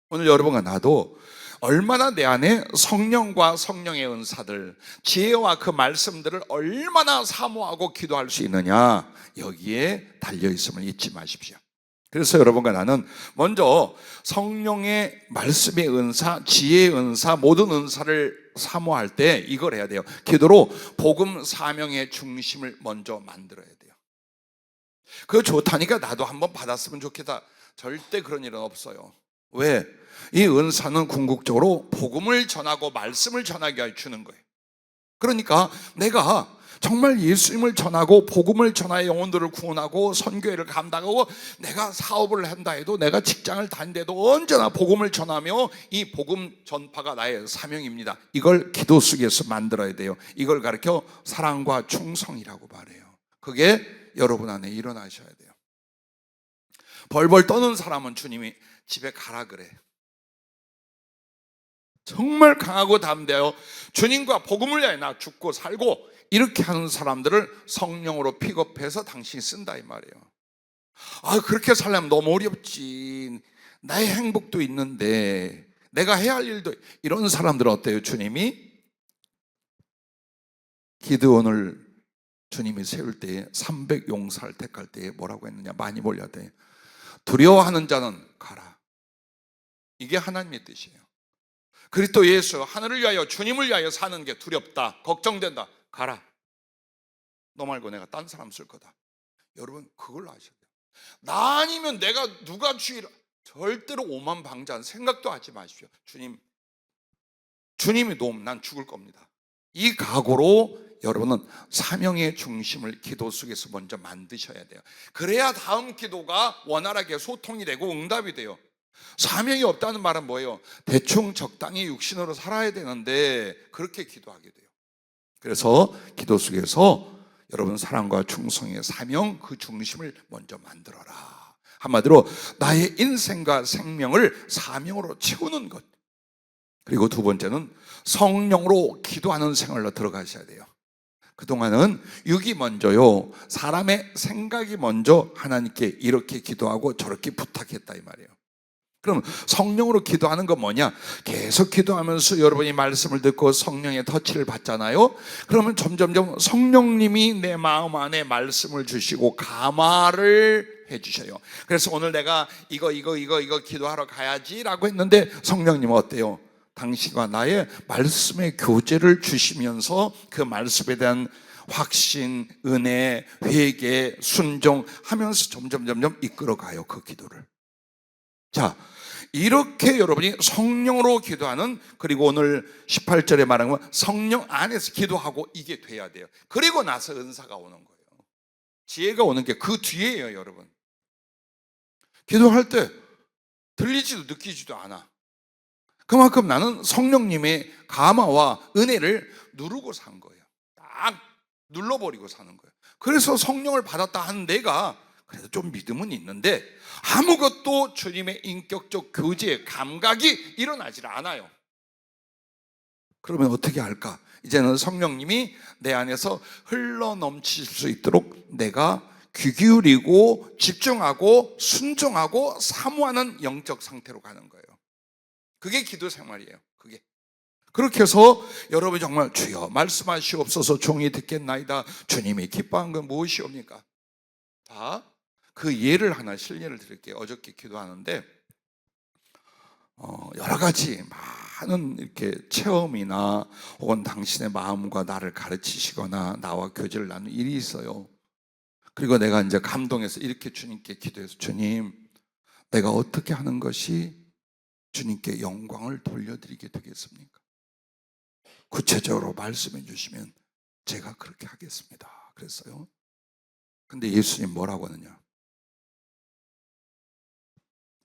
오늘 여러분과 나도 얼마나 내 안에 성령과 성령의 은사들, 지혜와 그 말씀들을 얼마나 사모하고 기도할 수 있느냐, 여기에 달려있음을 잊지 마십시오. 그래서 여러분과 나는 먼저 성령의 말씀의 은사, 지혜의 은사, 모든 은사를 사모할 때 이걸 해야 돼요. 기도로 복음 사명의 중심을 먼저 만들어야 돼요. 그거 좋다니까 나도 한번 받았으면 좋겠다. 절대 그런 일은 없어요. 왜? 이 은사는 궁극적으로 복음을 전하고 말씀을 전하게 해 주는 거예요. 그러니까 내가 정말 예수님을 전하고 복음을 전하여 영혼들을 구원하고 선교회를 감당하고 내가 사업을 한다 해도, 내가 직장을 다닌데도 언제나 복음을 전하며 이 복음 전파가 나의 사명입니다. 이걸 기도 속에서 만들어야 돼요. 이걸 가르쳐 사랑과 충성이라고 말해요. 그게 여러분 안에 일어나셔야 돼요. 벌벌 떠는 사람은 주님이 집에 가라 그래. 정말 강하고 담대하여 주님과 복음을 위하여 나 죽고 살고 이렇게 하는 사람들을 성령으로 픽업해서 당신이 쓴다 이 말이에요. 아, 그렇게 살려면 너무 어렵지. 나의 행복도 있는데 내가 해야 할 일도, 이런 사람들은 어때요? 주님이 기드온을 주님이 세울 때에 300 용사를 택할 때에 뭐라고 했느냐? 많이 몰려야 돼. 두려워하는 자는 가라. 이게 하나님의 뜻이에요. 그리스도 예수, 하늘을 위하여 주님을 위하여 사는 게 두렵다, 걱정된다, 가라. 너 말고 내가 딴 사람 쓸 거다. 여러분 그걸 아셔야 돼요. 나 아니면 내가 누가 주의를, 절대로 오만방자한 생각도 하지 마십시오. 주님이 놓으면 난 죽을 겁니다. 이 각오로 여러분은 사명의 중심을 기도 속에서 먼저 만드셔야 돼요. 그래야 다음 기도가 원활하게 소통이 되고 응답이 돼요. 사명이 없다는 말은 뭐예요? 대충 적당히 육신으로 살아야 되는데 그렇게 기도하게 돼요. 그래서 기도 속에서 여러분 사랑과 충성의 사명, 그 중심을 먼저 만들어라. 한마디로 나의 인생과 생명을 사명으로 채우는 것. 그리고 두 번째는 성령으로 기도하는 생활로 들어가셔야 돼요. 그동안은 육이 먼저요, 사람의 생각이 먼저 하나님께 이렇게 기도하고 저렇게 부탁했다 이 말이에요. 그럼 성령으로 기도하는 건 뭐냐? 계속 기도하면서 여러분이 말씀을 듣고 성령의 터치를 받잖아요. 그러면 점점점 성령님이 내 마음 안에 말씀을 주시고 감화를 해주셔요. 그래서 오늘 내가 이거 기도하러 가야지라고 했는데 성령님은 어때요? 당신과 나의 말씀의 교제를 주시면서 그 말씀에 대한 확신, 은혜, 회개, 순종하면서 점점 이끌어가요, 그 기도를. 자, 이렇게 여러분이 성령으로 기도하는, 그리고 오늘 18절에 말한 건 성령 안에서 기도하고 이게 돼야 돼요. 그리고 나서 은사가 오는 거예요. 지혜가 오는 게 그 뒤에예요, 여러분. 기도할 때 들리지도 느끼지도 않아. 그만큼 나는 성령님의 감화와 은혜를 누르고 산 거예요. 딱 눌러버리고 사는 거예요. 그래서 성령을 받았다 한 내가 그래도 좀 믿음은 있는데 아무것도 주님의 인격적 교제의 감각이 일어나질 않아요. 그러면 어떻게 할까? 이제는 성령님이 내 안에서 흘러넘칠 수 있도록 내가 귀 기울이고 집중하고 순종하고 사모하는 영적 상태로 가는 거예요. 그게 기도 생활이에요. 그게. 그렇게 해서 여러분이 정말 주여 말씀하시옵소서 종이 듣겠나이다. 주님이 기뻐한 건 무엇이옵니까? 다 그 예를 하나 실례를 드릴게요. 어저께 기도하는데 여러 가지 많은 이렇게 체험이나 혹은 당신의 마음과 나를 가르치시거나 나와 교제를 나누는 일이 있어요. 그리고 내가 이제 감동해서 이렇게 주님께 기도해서 주님, 내가 어떻게 하는 것이 주님께 영광을 돌려드리게 되겠습니까? 구체적으로 말씀해 주시면 제가 그렇게 하겠습니다. 그랬어요. 근데 예수님 뭐라고 하느냐?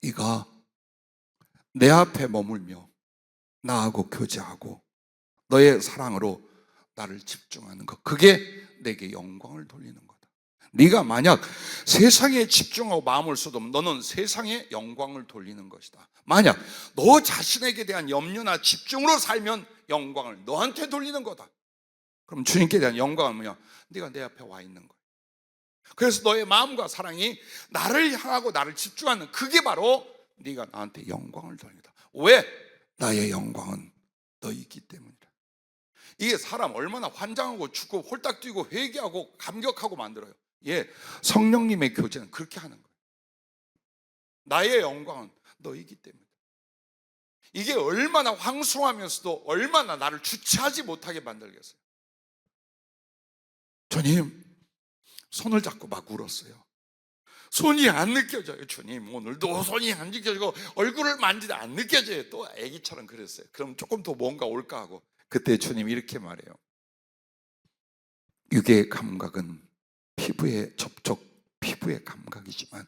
네가 내 앞에 머물며 나하고 교제하고 너의 사랑으로 나를 집중하는 것, 그게 내게 영광을 돌리는 거다. 네가 만약 세상에 집중하고 마음을 쏟으면 너는 세상에 영광을 돌리는 것이다. 만약 너 자신에게 대한 염려나 집중으로 살면 영광을 너한테 돌리는 거다. 그럼 주님께 대한 영광은 뭐냐? 네가 내 앞에 와 있는 거야. 그래서 너의 마음과 사랑이 나를 향하고 나를 집중하는, 그게 바로 네가 나한테 영광을 돌린다. 왜? 나의 영광은 너이기 때문이다. 이게 사람 얼마나 환장하고 죽고 홀딱 뛰고 회개하고 감격하고 만들어요. 예, 성령님의 교제는 그렇게 하는 거예요. 나의 영광은 너이기 때문이다. 이게 얼마나 황송하면서도 얼마나 나를 주체하지 못하게 만들겠어요. 주님, 손을 잡고 막 울었어요. 손이 안 느껴져요. 주님, 오늘도 손이 안 느껴지고 얼굴을 만지도 안 느껴져요. 또 애기처럼 그랬어요. 그럼 조금 더 뭔가 올까 하고, 그때 주님이 이렇게 말해요. 육의 감각은 피부의 접촉, 피부의 감각이지만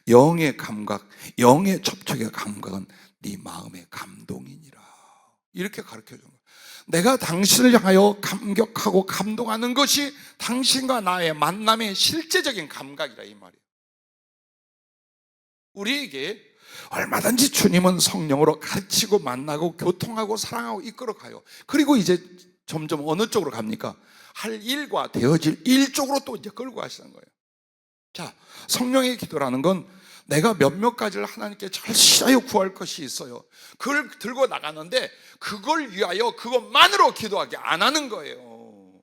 영의 감각, 영의 접촉의 감각은 네 마음의 감동이니라. 이렇게 가르쳐 준 거예요. 내가 당신을 향하여 감격하고 감동하는 것이 당신과 나의 만남의 실제적인 감각이라, 이 말이에요. 우리에게 얼마든지 주님은 성령으로 가르치고 만나고 교통하고 사랑하고 이끌어가요. 그리고 이제 점점 어느 쪽으로 갑니까? 할 일과 되어질 일 쪽으로 또 이제 끌고 가시는 거예요. 자, 성령의 기도라는 건 내가 몇몇 가지를 하나님께 절실하여 구할 것이 있어요. 그걸 들고 나가는데 그걸 위하여 그것만으로 기도하게 안 하는 거예요.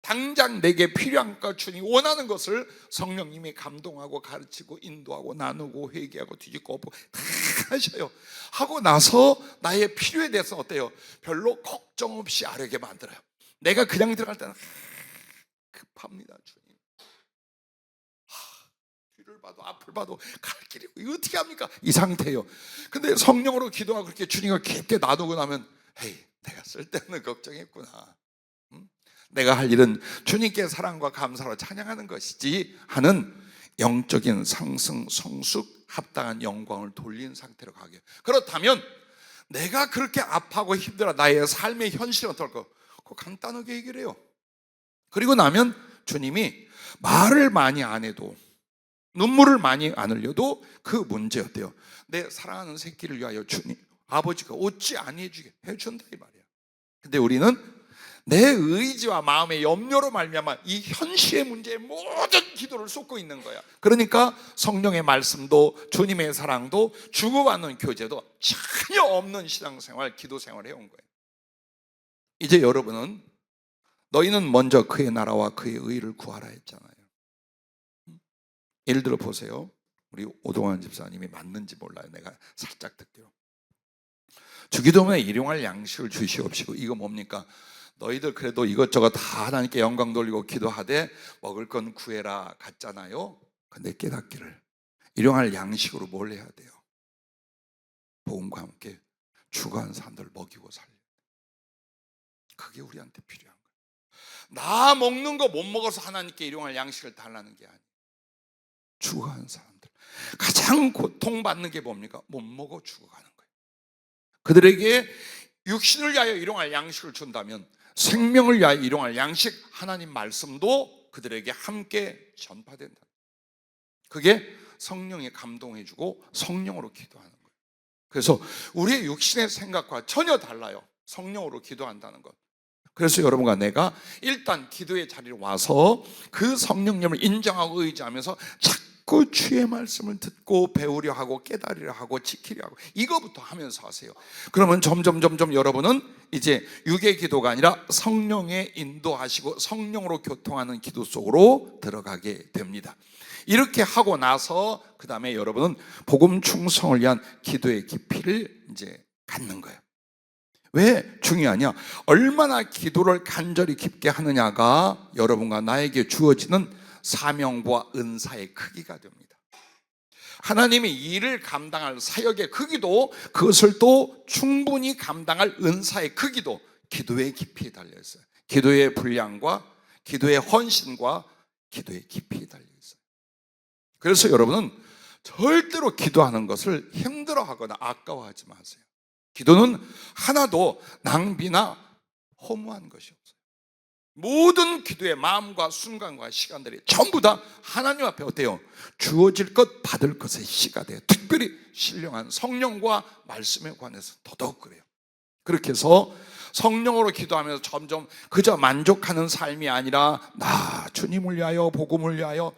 당장 내게 필요한 것, 주님 원하는 것을 성령님이 감동하고 가르치고 인도하고 나누고 회개하고 뒤집고 엎고 다 하셔요. 하고 나서 나의 필요에 대해서 어때요? 별로 걱정 없이 아뢰게 만들어요. 내가 그냥 들어갈 때는 급합니다, 주님. 뒤를 봐도 앞을 봐도 갈 길이 이거 어떻게 합니까? 이 상태예요. 근데 성령으로 기도하고 그렇게 주님과 깊게 나누고 나면, 헤이, 내가 쓸데없는 걱정했구나. 내가 할 일은 주님께 사랑과 감사로 찬양하는 것이지 하는 영적인 상승, 성숙, 합당한 영광을 돌린 상태로 가게. 그렇다면 내가 그렇게 아파하고 힘들어 나의 삶의 현실은 어떨까? 그거 간단하게 얘기를 해요. 그리고 나면 주님이 말을 많이 안 해도, 눈물을 많이 안 흘려도 그 문제 어때요? 내 사랑하는 새끼를 위하여 주님 아버지가 어찌 안 해주게 해준다, 이 말이야. 근데 우리는 내 의지와 마음의 염려로 말미암아 이 현실의 문제에 모든 기도를 쏟고 있는 거야. 그러니까 성령의 말씀도 주님의 사랑도 주고받는 교제도 전혀 없는 신앙생활, 기도생활을 해온 거예요. 이제 여러분은 너희는 먼저 그의 나라와 그의 의를 구하라 했잖아요. 예를 들어 보세요. 우리 오동환 집사님이 맞는지 몰라요. 내가 살짝 듣기로. 주기도문에 일용할 양식을 주시옵시고, 이거 뭡니까? 너희들 그래도 이것저것 다 하나님께 영광 돌리고 기도하되 먹을 건 구해라 같잖아요. 근데 깨닫기를 일용할 양식으로 뭘 해야 돼요? 복음과 함께 죽어간 사람들 먹이고 살려. 그게 우리한테 필요한 거예요. 나 먹는 거 못 먹어서 하나님께 일용할 양식을 달라는 게 아니에요. 죽어간 사람들, 가장 고통받는 게 뭡니까? 못 먹어 죽어가는 거예요. 그들에게 육신을 위하여 일용할 양식을 준다면 생명을 위하여 일용할 양식, 하나님 말씀도 그들에게 함께 전파된다. 그게 성령이 감동해주고 성령으로 기도하는 거예요. 그래서 우리의 육신의 생각과 전혀 달라요. 성령으로 기도한다는 것. 그래서 여러분과 내가 일단 기도의 자리에 와서 그 성령님을 인정하고 의지하면서 자꾸 주의 말씀을 듣고 배우려 하고 깨달으려 하고 지키려 하고 이거부터 하면서 하세요. 그러면 점점 여러분은 이제 육의 기도가 아니라 성령의 인도하시고 성령으로 교통하는 기도 속으로 들어가게 됩니다. 이렇게 하고 나서 그 다음에 여러분은 복음 충성을 위한 기도의 깊이를 이제 갖는 거예요. 왜 중요하냐? 얼마나 기도를 간절히 깊게 하느냐가 여러분과 나에게 주어지는 사명과 은사의 크기가 됩니다. 하나님이 일을 감당할 사역의 크기도, 그것을 또 충분히 감당할 은사의 크기도 기도의 깊이에 달려 있어요. 기도의 분량과 기도의 헌신과 기도의 깊이에 달려 있어요. 그래서 여러분은 절대로 기도하는 것을 힘들어하거나 아까워하지 마세요. 기도는 하나도 낭비나 허무한 것이 없어요. 모든 기도의 마음과 순간과 시간들이 전부 다 하나님 앞에 어때요? 주어질 것 받을 것의 시가 돼요. 특별히 신령한 성령과 말씀에 관해서 더더욱 그래요. 그렇게 해서 성령으로 기도하면서 점점 그저 만족하는 삶이 아니라 나 주님을 위하여 복음을 위하여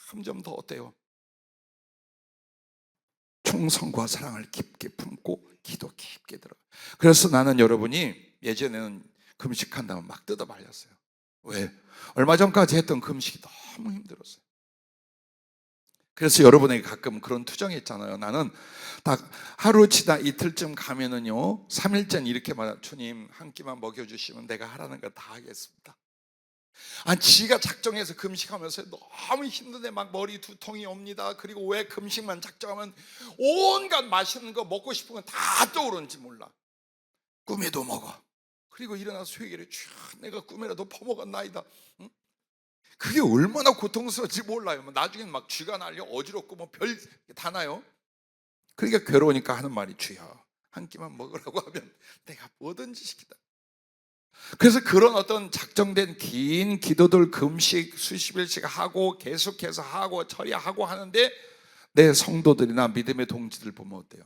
점점 더 어때요? 충성과 사랑을 깊게 품고 기도 깊게 들어가. 그래서 나는 여러분이 예전에는 금식한다면 막 뜯어 말렸어요. 왜? 얼마 전까지 했던 금식이 너무 힘들었어요. 그래서 여러분에게 가끔 그런 투정이 있잖아요. 나는 딱 하루 지나 이틀쯤 가면은요 3일째 이렇게 말해요. 주님 한 끼만 먹여주시면 내가 하라는 거 다 하겠습니다. 지가 작정해서 금식하면서 너무 힘든데 막 머리 두통이 옵니다. 그리고 왜 금식만 작정하면 온갖 맛있는 거 먹고 싶은 건 다 떠오르는지 몰라. 꿈에도 먹어. 그리고 일어나서 회개를 내가 꿈에라도 퍼먹었나이다. 응? 그게 얼마나 고통스러운지 몰라요. 나중에는 막 쥐가 날려 어지럽고 뭐 별 다 나요. 그러니까 괴로우니까 하는 말이 주여 한 끼만 먹으라고 하면 내가 뭐든지 시키다. 그래서 그런 어떤 작정된 긴 기도들 금식 수십 일씩 하고 계속해서 하고 처리하고 하는데 내 성도들이나 믿음의 동지들 보면 어때요?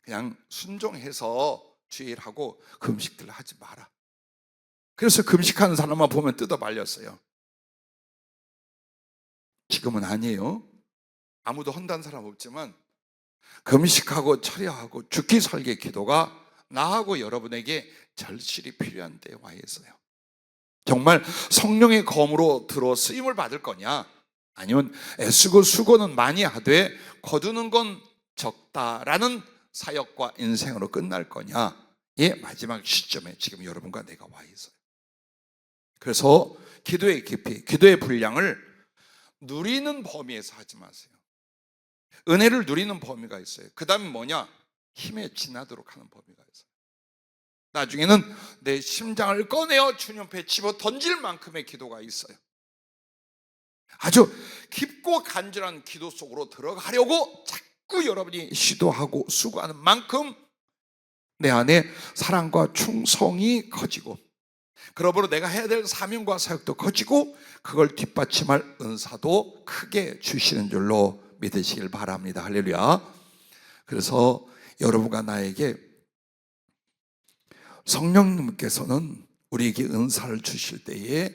그냥 순종해서 주일하고 금식들 하지 마라. 그래서 금식하는 사람만 보면 뜯어 말렸어요. 지금은 아니에요. 아무도 헌다는 사람 없지만 금식하고 처리하고 죽기 살기 기도가 나하고 여러분에게 절실히 필요한 때에 와 있어요. 정말 성령의 검으로 들어 쓰임을 받을 거냐, 아니면 애쓰고 수고는 많이 하되 거두는 건 적다라는 사역과 인생으로 끝날 거냐의 마지막 시점에 지금 여러분과 내가 와 있어요. 그래서 기도의 깊이, 기도의 분량을 누리는 범위에서 하지 마세요. 은혜를 누리는 범위가 있어요. 그 다음에 뭐냐? 힘에 지나도록 하는 범위가 있어요. 나중에는 내 심장을 꺼내어 주님 앞에 집어 던질 만큼의 기도가 있어요. 아주 깊고 간절한 기도 속으로 들어가려고 자꾸 여러분이 시도하고 수고하는 만큼 내 안에 사랑과 충성이 커지고, 그러므로 내가 해야 될 사명과 사역도 커지고, 그걸 뒷받침할 은사도 크게 주시는 줄로 믿으시길 바랍니다. 할렐루야. 그래서 여러분과 나에게 성령님께서는 우리에게 은사를 주실 때에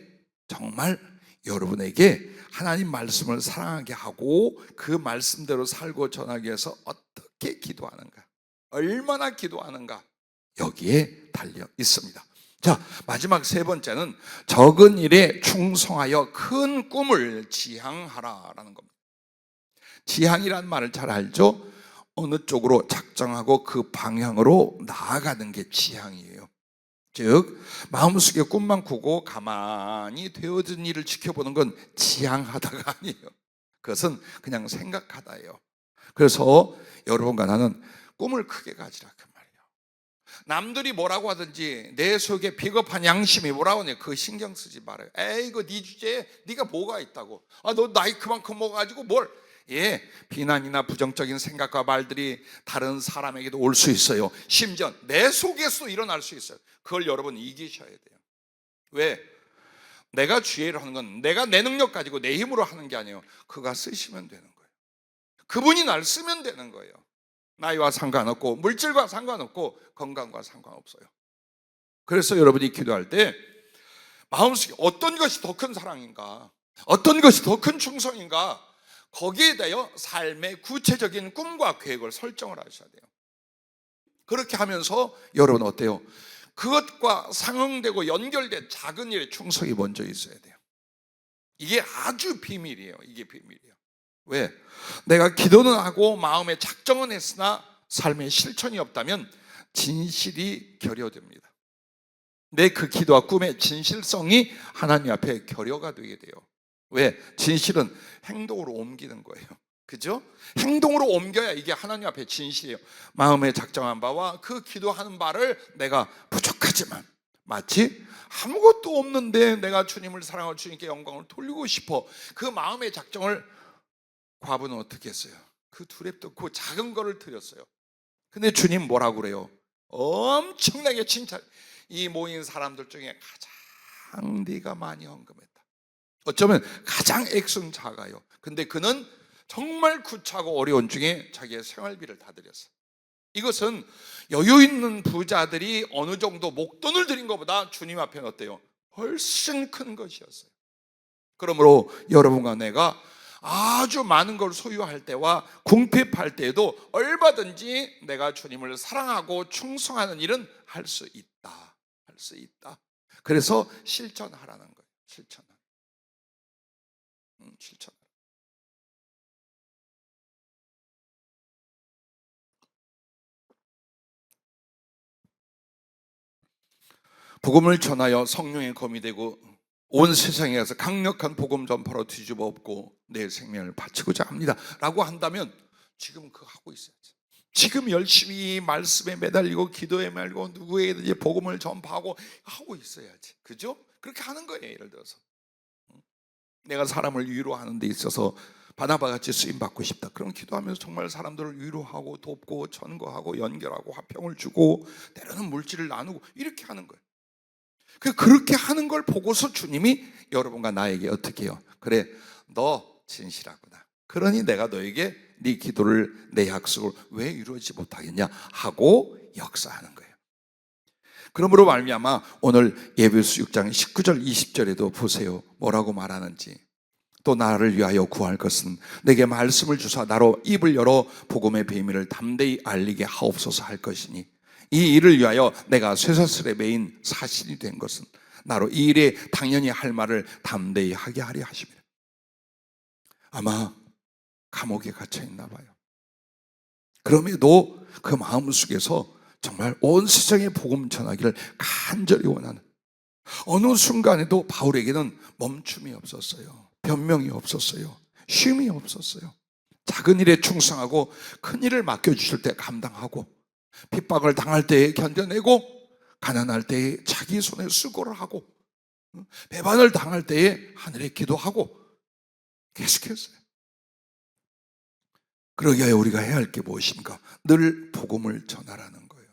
정말 여러분에게 하나님 말씀을 사랑하게 하고 그 말씀대로 살고 전하기 위해서 어떻게 기도하는가, 얼마나 기도하는가, 여기에 달려 있습니다. 자, 마지막 세 번째는 적은 일에 충성하여 큰 꿈을 지향하라라는 겁니다. 지향이라는 말을 잘 알죠? 어느 쪽으로 작정하고 그 방향으로 나아가는 게 지향이에요. 즉 마음속에 꿈만 꾸고 가만히 되어진 일을 지켜보는 건 지향하다가 아니에요. 그것은 그냥 생각하다예요. 그래서 여러분과 나는 꿈을 크게 가지라 그 말이에요. 남들이 뭐라고 하든지 내 속에 비겁한 양심이 뭐라고 하냐, 그거 신경 쓰지 말아요. 에이, 이거 네 주제에 네가 뭐가 있다고, 너 나이 그만큼 먹어가지고 뭘. 비난이나 부정적인 생각과 말들이 다른 사람에게도 올 수 있어요. 심지어 내 속에서도 일어날 수 있어요. 그걸 여러분 이기셔야 돼요. 왜? 내가 주의를 하는 건 내가 내 능력 가지고 내 힘으로 하는 게 아니에요. 그가 쓰시면 되는 거예요. 그분이 날 쓰면 되는 거예요. 나이와 상관없고 물질과 상관없고 건강과 상관없어요. 그래서 여러분이 기도할 때 마음속에 어떤 것이 더 큰 사랑인가, 어떤 것이 더 큰 충성인가, 거기에 대하여 삶의 구체적인 꿈과 계획을 설정을 하셔야 돼요. 그렇게 하면서 여러분 어때요? 그것과 상응되고 연결된 작은 일에 충성이 먼저 있어야 돼요. 이게 아주 비밀이에요. 이게 비밀이에요. 왜? 내가 기도는 하고 마음에 작정은 했으나 삶의 실천이 없다면 진실이 결여됩니다. 내 그 기도와 꿈의 진실성이 하나님 앞에 결여가 되게 돼요. 왜? 진실은 행동으로 옮기는 거예요. 그죠? 행동으로 옮겨야 이게 하나님 앞에 진실이에요. 마음에 작정한 바와 그 기도하는 바를 내가 부족하지만 마치 아무것도 없는데 내가 주님을 사랑하고 주님께 영광을 돌리고 싶어, 그 마음의 작정을 과부는 어떻게 했어요? 그 두렵도 그 작은 거를 드렸어요. 근데 주님 뭐라고 그래요? 엄청나게 칭찬. 이 모인 사람들 중에 가장 네가 많이 헌금했다. 어쩌면 가장 액수는 작아요. 근데 그는 정말 구차고 어려운 중에 자기의 생활비를 다 드렸어요. 이것은 여유 있는 부자들이 어느 정도 목돈을 드린 것보다 주님 앞에는 어때요? 훨씬 큰 것이었어요. 그러므로 여러분과 내가 아주 많은 걸 소유할 때와 궁핍할 때에도 얼마든지 내가 주님을 사랑하고 충성하는 일은 할 수 있다. 할 수 있다. 그래서 실천하라는 거예요. 실천하라. 실천하라. 복음을 전하여 성령의 검이 되고 온 세상에 가서 강력한 복음 전파로 뒤집어 엎고 내 생명을 바치고자 합니다 라고 한다면 지금 그거 하고 있어야지. 지금 열심히 말씀에 매달리고 기도에 매달리고 누구에게든지 복음을 전파하고 하고 있어야지. 그죠? 그렇게 하는 거예요. 예를 들어서 내가 사람을 위로하는 데 있어서 바나바같이 쓰임받고 싶다. 그럼 기도하면서 정말 사람들을 위로하고 돕고 전거하고 연결하고 화평을 주고 때로는 물질을 나누고 이렇게 하는 거예요. 그렇게 하는 걸 보고서 주님이 여러분과 나에게 어떻게 해요? 그래, 너 진실하구나. 그러니 내가 너에게 네 기도를, 내 약속을 왜 이루어지지 못하겠냐 하고 역사하는 거예요. 그러므로 말미암아 오늘 예배소 6장 19절 20절에도 보세요. 뭐라고 말하는지. 또 나를 위하여 구할 것은 내게 말씀을 주사 나로 입을 열어 복음의 비밀을 담대히 알리게 하옵소서 할 것이니 이 일을 위하여 내가 쇠사슬에 매인 사신이 된 것은 나로 이 일에 당연히 할 말을 담대히 하게 하려 하십니다. 아마 감옥에 갇혀 있나 봐요. 그럼에도 그 마음속에서 정말 온 세상에 복음 전하기를 간절히 원하는, 어느 순간에도 바울에게는 멈춤이 없었어요. 변명이 없었어요. 쉼이 없었어요. 작은 일에 충성하고 큰 일을 맡겨주실 때 감당하고 핍박을 당할 때에 견뎌내고 가난할 때에 자기 손에 수고를 하고 배반을 당할 때에 하늘에 기도하고 계속했어요. 그러기에 우리가 해야 할 게 무엇입니까? 늘 복음을 전하라는 거예요.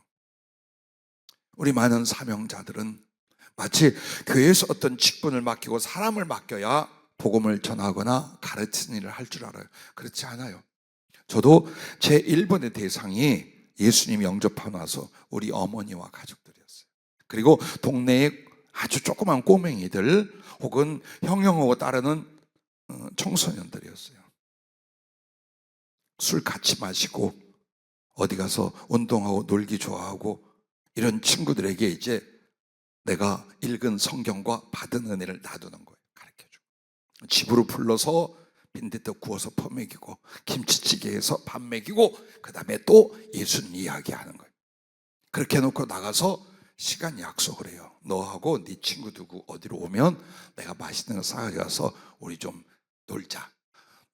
우리 많은 사명자들은 마치 교회에서 어떤 직분을 맡기고 사람을 맡겨야 복음을 전하거나 가르치는 일을 할 줄 알아요. 그렇지 않아요. 저도 제 1번의 대상이 예수님 영접하고 나서 우리 어머니와 가족들이었어요. 그리고 동네에 아주 조그만 꼬맹이들 혹은 형형하고 따르는 청소년들이었어요. 술 같이 마시고 어디 가서 운동하고 놀기 좋아하고 이런 친구들에게 이제 내가 읽은 성경과 받은 은혜를 놔두는 거예요. 가르쳐주고 집으로 불러서 빈대떡 구워서 퍼먹이고 김치찌개에서 밥 먹이고 그 다음에 또 예수님 이야기하는 거예요. 그렇게 해놓고 나가서 시간 약속을 해요. 너하고 네 친구 누구 어디로 오면 내가 맛있는 거 싸가져가서 우리 좀 놀자.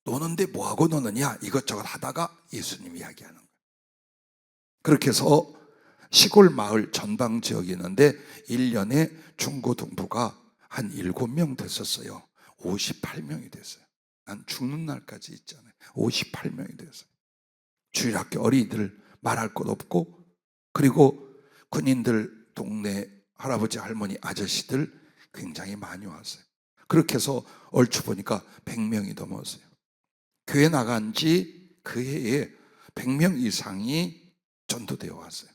노는데 뭐하고 노느냐 이것저것 하다가 예수님 이야기하는 거예요. 그렇게 해서 시골 마을 전방 지역이 있는데 1년에 중고등부가 한 7명 됐었어요. 58명이 됐어요. 난 죽는 날까지 있잖아요. 58명이 됐어요. 주일학교 어린이들 말할 것 없고, 그리고 군인들, 동네 할아버지 할머니 아저씨들 굉장히 많이 왔어요. 그렇게 해서 얼추 보니까 100명이 넘었어요. 교회 나간 지 그 해에 100명 이상이 전도되어 왔어요.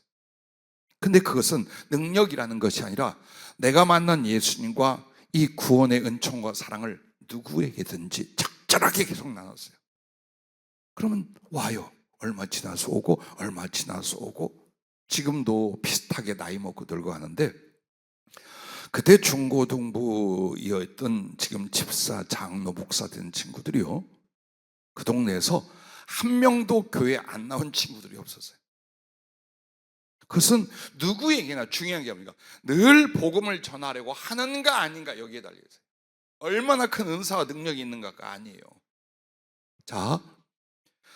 근데 그것은 능력이라는 것이 아니라 내가 만난 예수님과 이 구원의 은총과 사랑을 누구에게든지 적절하게 계속 나눴어요. 그러면 와요. 얼마 지나서 오고 얼마 지나서 오고, 지금도 비슷하게 나이 먹고 늙어 가는데, 그때 중고등부였던 지금 집사, 장로, 목사 된 친구들이요, 그 동네에서 한 명도 교회 안 나온 친구들이 없었어요. 그것은 누구에게나 중요한 게 뭡니까? 늘 복음을 전하려고 하는가 아닌가 여기에 달려 있어요. 얼마나 큰 은사와 능력이 있는가가 아니에요. 자,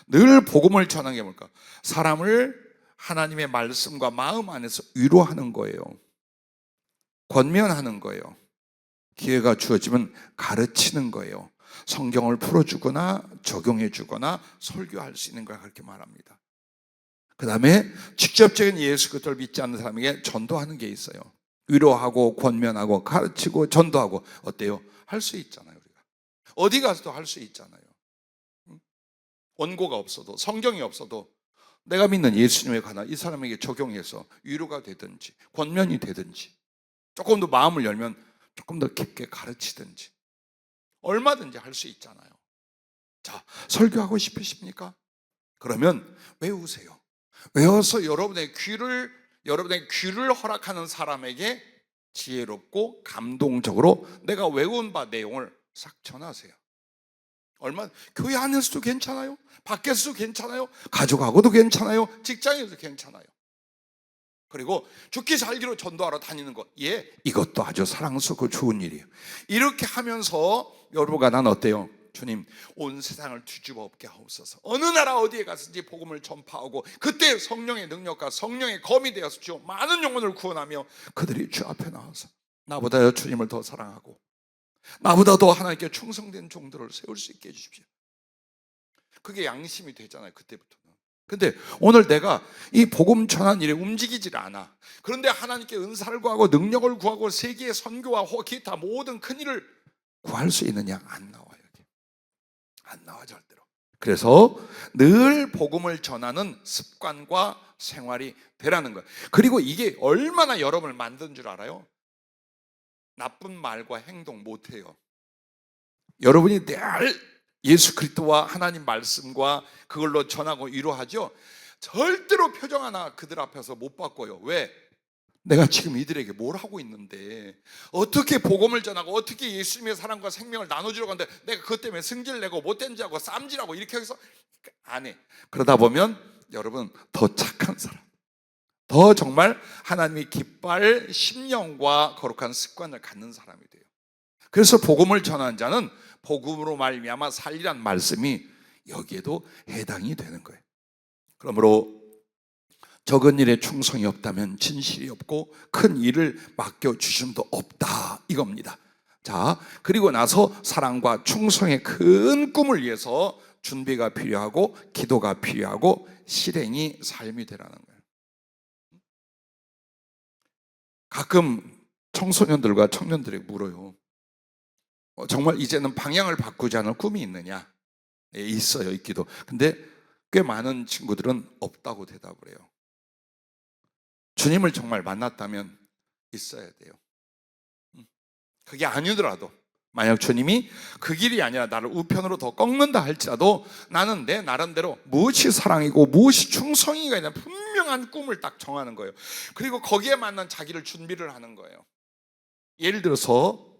늘 복음을 전하는 게 뭘까? 사람을 하나님의 말씀과 마음 안에서 위로하는 거예요. 권면하는 거예요. 기회가 주어지면 가르치는 거예요. 성경을 풀어주거나 적용해주거나 설교할 수 있는 걸 그렇게 말합니다. 그 다음에 직접적인 예수 그리스도를 믿지 않는 사람에게 전도하는 게 있어요. 위로하고 권면하고 가르치고 전도하고. 어때요? 할 수 있잖아요. 우리가 어디 가서도 할 수 있잖아요. 원고가 없어도, 성경이 없어도 내가 믿는 예수님에 관한 이 사람에게 적용해서 위로가 되든지 권면이 되든지, 조금 더 마음을 열면 조금 더 깊게 가르치든지 얼마든지 할 수 있잖아요. 자, 설교하고 싶으십니까? 그러면 외우세요. 외워서 여러분의 귀를 허락하는 사람에게 지혜롭고 감동적으로 내가 외운 바 내용을 싹 전하세요. 교회 안에서도 괜찮아요. 밖에서도 괜찮아요. 가족하고도 괜찮아요. 직장에서도 괜찮아요. 그리고 죽기 살기로 전도하러 다니는 것, 이것도 아주 사랑스럽고 좋은 일이에요. 이렇게 하면서 여러분과 난 어때요? 주님, 온 세상을 뒤집어 엎게 하옵소서. 어느 나라 어디에 가든지 복음을 전파하고 그때 성령의 능력과 성령의 검이 되어서 주여 많은 영혼을 구원하며 그들이 주 앞에 나와서 나보다 주님을 더 사랑하고 나보다 더 하나님께 충성된 종들을 세울 수 있게 해주십시오. 그게 양심이 되잖아요, 그때부터는. 근데 오늘 내가 이 복음 전한 일에 움직이질 않아. 그런데 하나님께 은사를 구하고 능력을 구하고 세계의 선교와 기타 모든 큰 일을 구할 수 있느냐? 안 나와요. 안 나와, 절대로. 그래서 늘 복음을 전하는 습관과 생활이 되라는 거예요. 그리고 이게 얼마나 여러분을 만든 줄 알아요? 나쁜 말과 행동 못해요. 여러분이 늘 예수 그리스도와 하나님 말씀과 그걸로 전하고 위로하죠. 절대로 표정 하나 그들 앞에서 못 바꿔요. 왜? 내가 지금 이들에게 뭘 하고 있는데, 어떻게 복음을 전하고 어떻게 예수님의 사랑과 생명을 나눠주려고 하는데 내가 그것 때문에 승질 내고 못된 자고 쌈질하고 이렇게 해서 안 해. 그러다 보면 여러분 더 착한 사람, 더 정말 하나님이 기뻐할 심령과 거룩한 습관을 갖는 사람이 돼요. 그래서 복음을 전하는 자는 복음으로 말미암아 살리란 말씀이 여기에도 해당이 되는 거예요. 그러므로 적은 일에 충성이 없다면 진실이 없고 큰 일을 맡겨주심도 없다, 이겁니다. 자, 그리고 나서 사랑과 충성의 큰 꿈을 위해서 준비가 필요하고 기도가 필요하고 실행이 삶이 되라는 거예요. 가끔 청소년들과 청년들에게 물어요. 정말 이제는 방향을 바꾸지 않을 꿈이 있느냐? 있어요, 있기도. 근데 꽤 많은 친구들은 없다고 대답을 해요. 주님을 정말 만났다면 있어야 돼요. 그게 아니더라도 만약 주님이 그 길이 아니라 나를 우편으로 더 꺾는다 할지라도 나는 내 나름대로 무엇이 사랑이고 무엇이 충성이가 있는 분명한 꿈을 딱 정하는 거예요. 그리고 거기에 맞는 자기를 준비를 하는 거예요. 예를 들어서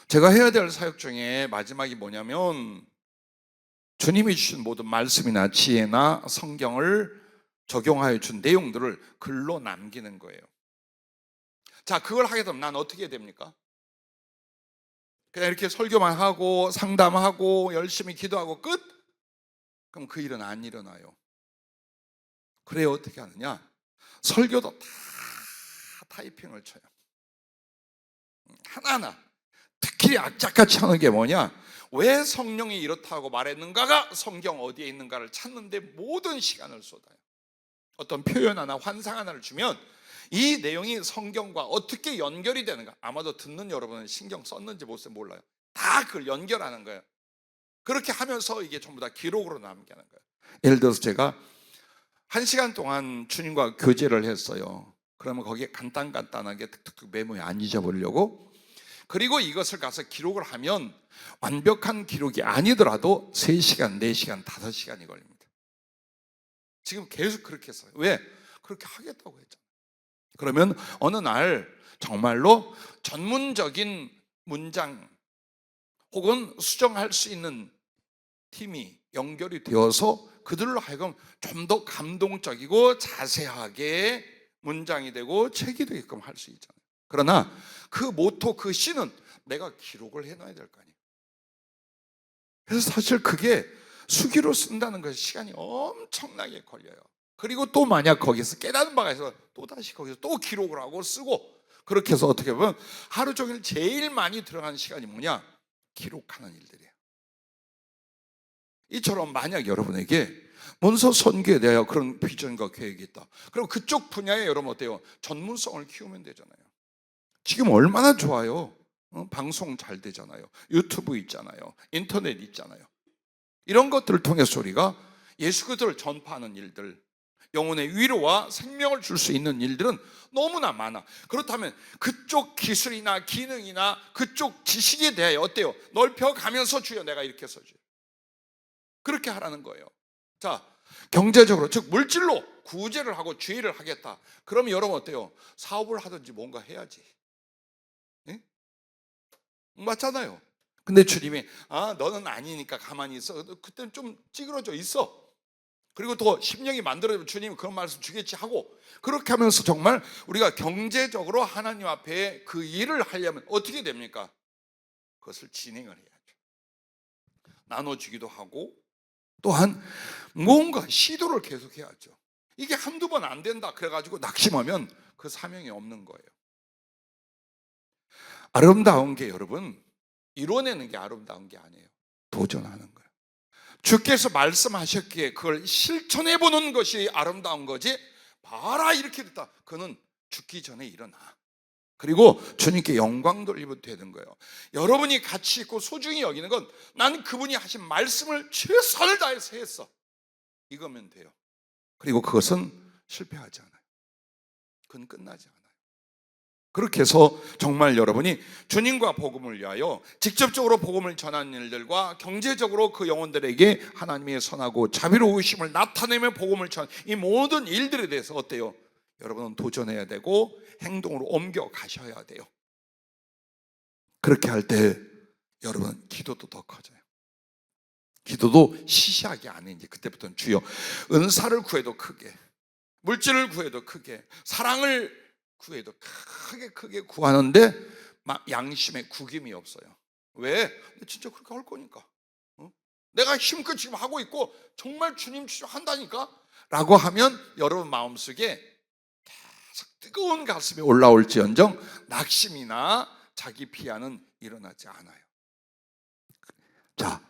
제가 해야 될 사역 중에 마지막이 뭐냐면 주님이 주신 모든 말씀이나 지혜나 성경을 적용하여 준 내용들을 글로 남기는 거예요. 자, 그걸 하게 되면 난 어떻게 됩니까? 그냥 이렇게 설교만 하고 상담하고 열심히 기도하고 끝? 그럼 그 일은 안 일어나요. 그래야 어떻게 하느냐? 설교도 다 타이핑을 쳐요. 하나하나. 특히 악착같이 하는 게 뭐냐? 왜 성령이 이렇다고 말했는가가 성경 어디에 있는가를 찾는데 모든 시간을 쏟아요. 어떤 표현 하나, 환상 하나를 주면 이 내용이 성경과 어떻게 연결이 되는가. 아마도 듣는 여러분은 신경 썼는지 몰라요. 다 그걸 연결하는 거예요. 그렇게 하면서 이게 전부 다 기록으로 남게 하는 거예요. 예를 들어서 제가 1시간 동안 주님과 교제를 했어요. 그러면 거기에 간단하게 툭툭툭 메모에 안 잊어버리려고. 그리고 이것을 가서 기록을 하면 완벽한 기록이 아니더라도 3시간, 4시간, 5시간이 걸립니다. 지금 계속 그렇게 했어요. 왜? 그렇게 하겠다고 했잖아요. 그러면 어느 날 정말로 전문적인 문장 혹은 수정할 수 있는 팀이 연결이 되어서 그들로 하여금 좀 더 감동적이고 자세하게 문장이 되고 책이 되게끔 할 수 있잖아요. 그러나 그 모토, 그 시는 내가 기록을 해놔야 될 거 아니에요. 그래서 사실 그게 수기로 쓴다는 것이 시간이 엄청나게 걸려요. 그리고 또 만약 거기서 깨닫는 바가 있어서 또 다시 거기서 또 기록을 하고 쓰고, 그렇게 해서 어떻게 보면 하루 종일 제일 많이 들어가는 시간이 뭐냐? 기록하는 일들이에요. 이처럼 만약 여러분에게 문서 선교에 대하여 그런 비전과 계획이 있다. 그럼 그쪽 분야에 여러분 어때요? 전문성을 키우면 되잖아요. 지금 얼마나 좋아요. 방송 잘 되잖아요. 유튜브 있잖아요. 인터넷 있잖아요. 이런 것들을 통해서 우리가 예수 그리스도를 전파하는 일들, 영혼의 위로와 생명을 줄 수 있는 일들은 너무나 많아. 그렇다면 그쪽 기술이나 기능이나 그쪽 지식에 대해 어때요? 넓혀가면서 주여 내가 이렇게 써줘요. 그렇게 하라는 거예요. 자, 경제적으로, 즉 물질로 구제를 하고 주의를 하겠다. 그러면 여러분 어때요? 사업을 하든지 뭔가 해야지. 네? 맞잖아요. 근데 주님이 너는 아니니까 가만히 있어. 그때는 좀 찌그러져 있어. 그리고 또 심령이 만들어지면 주님이 그런 말씀 주겠지 하고, 그렇게 하면서 정말 우리가 경제적으로 하나님 앞에 그 일을 하려면 어떻게 됩니까? 그것을 진행을 해야죠. 나눠주기도 하고 또한 뭔가 시도를 계속해야죠. 이게 한두 번 안 된다 그래가지고 낙심하면 그 사명이 없는 거예요. 아름다운 게 여러분 이뤄내는 게 아름다운 게 아니에요. 도전하는 거예요. 주께서 말씀하셨기에 그걸 실천해 보는 것이 아름다운 거지, 봐라 이렇게 됐다, 그는 죽기 전에 일어나. 그리고 주님께 영광 돌리면 되는 거예요. 여러분이 가치 있고 소중히 여기는 건 난 그분이 하신 말씀을 최선을 다해서 했어, 이거면 돼요. 그리고 그것은 실패하지 않아요. 그건 끝나지 않아요. 그렇게 해서 정말 여러분이 주님과 복음을 위하여 직접적으로 복음을 전하는 일들과 경제적으로 그 영혼들에게 하나님의 선하고 자비로우심을 나타내며 복음을 전하는 이 모든 일들에 대해서 어때요? 여러분은 도전해야 되고 행동으로 옮겨 가셔야 돼요. 그렇게 할 때 여러분 기도도 더 커져요. 기도도 시시하게 안 해. 이제 그때부터는 주여 은사를 구해도 크게, 물질을 구해도 크게, 사랑을 구해도 크게 구하는데 막 양심에 구김이 없어요. 왜? 진짜 그렇게 할 거니까. 내가 힘껏 지금 하고 있고 정말 주님 한다니까 라고 하면 여러분 마음속에 계속 뜨거운 가슴이 올라올지언정 낙심이나 자기 비하는 일어나지 않아요. 자,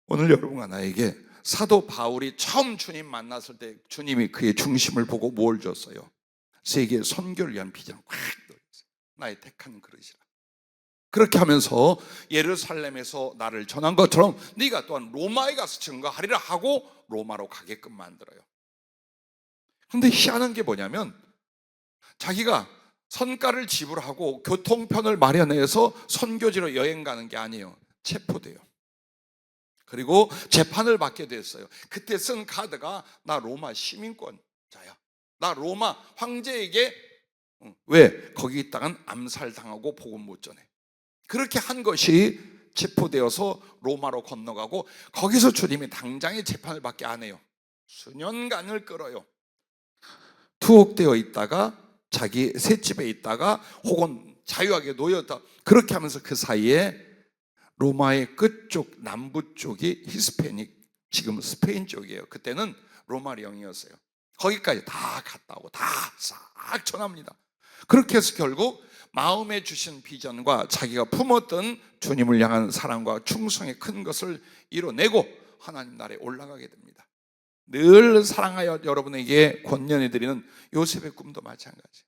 오늘 여러분과 나에게 사도 바울이 처음 주님 만났을 때 주님이 그의 중심을 보고 뭘 줬어요? 세계 선교를 위한 비전을 확 넣었어요. 나의 택한 그릇이라. 그렇게 하면서 예루살렘에서 나를 전한 것처럼 네가 또한 로마에 가서 증거하리라 하고 로마로 가게끔 만들어요. 근데 희한한 게 뭐냐면 자기가 선가를 지불하고 교통편을 마련해서 선교지로 여행 가는 게 아니에요. 체포돼요. 그리고 재판을 받게 됐어요. 그때 쓴 카드가 나 로마 시민권자야. 나 로마 황제에게 왜? 거기 있다간 암살당하고 복음 못 전해. 그렇게 한 것이 체포되어서 로마로 건너가고 거기서 주님이 당장에 재판을 받게 안 해요. 수년간을 끌어요. 투옥되어 있다가 자기 셋집에 있다가 혹은 자유하게 놓였다. 그렇게 하면서 그 사이에 로마의 끝쪽 남부 쪽이 히스패닉, 지금 스페인 쪽이에요. 그때는 로마령이었어요. 거기까지 다 갔다 오고 다 싹 전합니다. 그렇게 해서 결국 마음에 주신 비전과 자기가 품었던 주님을 향한 사랑과 충성의 큰 것을 이뤄내고 하나님 나라에 올라가게 됩니다. 늘 사랑하여 여러분에게 권면해드리는 요셉의 꿈도 마찬가지예요.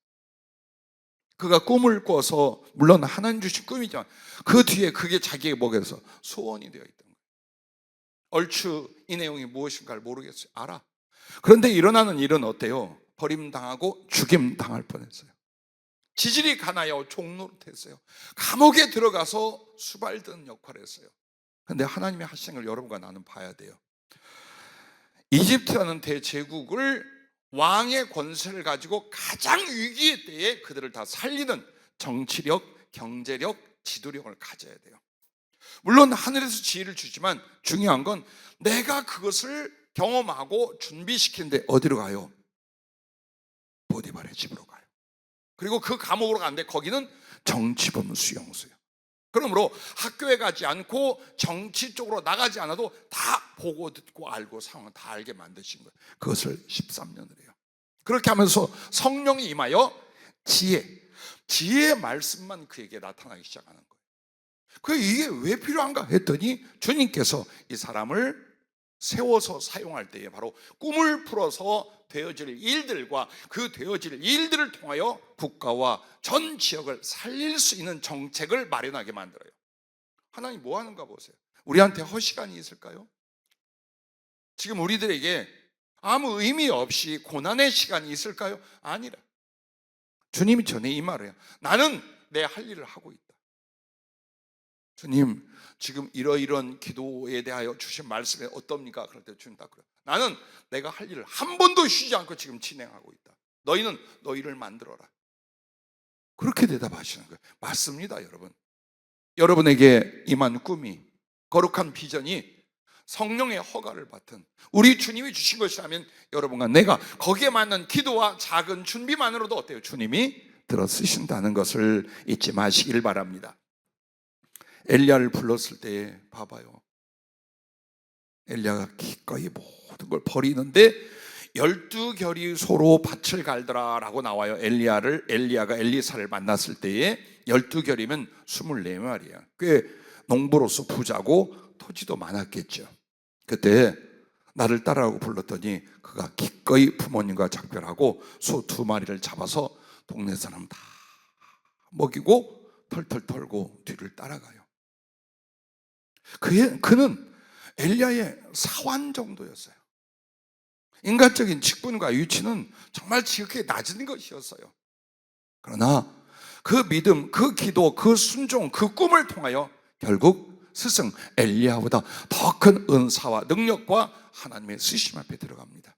그가 꿈을 꿔서 물론 하나님 주신 꿈이지만 그 뒤에 그게 자기의 목에서 소원이 되어 있던 거예요. 얼추 이 내용이 무엇인가를 모르겠어요. 알아. 그런데 일어나는 일은 어때요? 버림당하고 죽임당할 뻔했어요. 지질이 가나요? 종노릇했어요. 감옥에 들어가서 수발드는 역할을 했어요. 그런데 하나님이 하시는 걸 여러분과 나는 봐야 돼요. 이집트라는 대제국을 왕의 권세를 가지고 가장 위기의 때에 그들을 다 살리는 정치력, 경제력, 지도력을 가져야 돼요. 물론 하늘에서 지혜를 주지만 중요한 건 내가 그것을 경험하고 준비시키는데 어디로 가요? 보디발의 집으로 가요. 그리고 그 감옥으로 가는데 거기는 정치범 수용소예요. 그러므로 학교에 가지 않고 정치 쪽으로 나가지 않아도 다 보고 듣고 알고 상황을 다 알게 만드신 거예요. 그것을 13년을 해요. 그렇게 하면서 성령이 임하여 지혜의 말씀만 그에게 나타나기 시작하는 거예요. 이게 왜 필요한가 했더니 주님께서 이 사람을 세워서 사용할 때에 바로 꿈을 풀어서 되어질 일들과 그 되어질 일들을 통하여 국가와 전 지역을 살릴 수 있는 정책을 마련하게 만들어요. 하나님 뭐 하는가 보세요. 우리한테 허시간이 있을까요? 지금 우리들에게 아무 의미 없이 고난의 시간이 있을까요? 아니라 주님이 전에 이 말을 해요. 나는 내 할 일을 하고 있다. 주님 지금 이러이런 기도에 대하여 주신 말씀이 어떻습니까? 그럴 때 주님 딱 그래요. 나는 내가 할 일을 한 번도 쉬지 않고 지금 진행하고 있다. 너희는 너희를 만들어라. 그렇게 대답하시는 거예요. 맞습니다, 여러분. 여러분에게 임한 꿈이, 거룩한 비전이 성령의 허가를 받은 우리 주님이 주신 것이라면 여러분과 내가 거기에 맞는 기도와 작은 준비만으로도 어때요? 주님이 들어 쓰신다는 것을 잊지 마시길 바랍니다. 엘리야를 불렀을 때 봐봐요. 엘리야가 기꺼이 모든 걸 버리는데 12결이 소로 밭을 갈더라 라고 나와요. 엘리야가 엘리사를 만났을 때에 12결이면 24마리야. 꽤 농부로서 부자고 토지도 많았겠죠. 그때 나를 따라오고 불렀더니 그가 기꺼이 부모님과 작별하고 소 2마리를 잡아서 동네 사람 다 먹이고 털털 털고 뒤를 따라가요. 그는 엘리야의 사환 정도였어요. 인간적인 직분과 위치는 정말 지극히 낮은 것이었어요. 그러나 그 믿음, 그 기도, 그 순종, 그 꿈을 통하여 결국 스승 엘리야보다 더 큰 은사와 능력과 하나님의 쓰심 앞에 들어갑니다.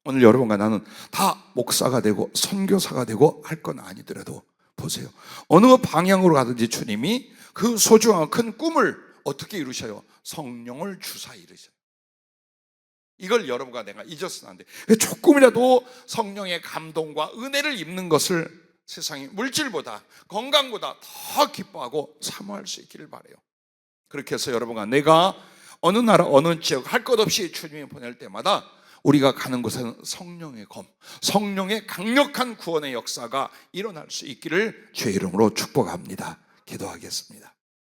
오늘 여러분과 나는 다 목사가 되고 선교사가 되고 할 건 아니더라도 보세요. 어느 방향으로 가든지 주님이 그 소중한 큰 꿈을 어떻게 이루셔요? 성령을 주사 이루셔요. 이걸 여러분과 내가 잊었으면 안 돼. 조금이라도 성령의 감동과 은혜를 입는 것을 세상이 물질보다 건강보다 더 기뻐하고 사모할 수 있기를 바라요. 그렇게 해서 여러분과 내가 어느 나라 어느 지역 할 것 없이 주님이 보낼 때마다 우리가 가는 곳에는 성령의 검, 성령의 강력한 구원의 역사가 일어날 수 있기를 주의 이름으로 축복합니다. 기도하겠습니다.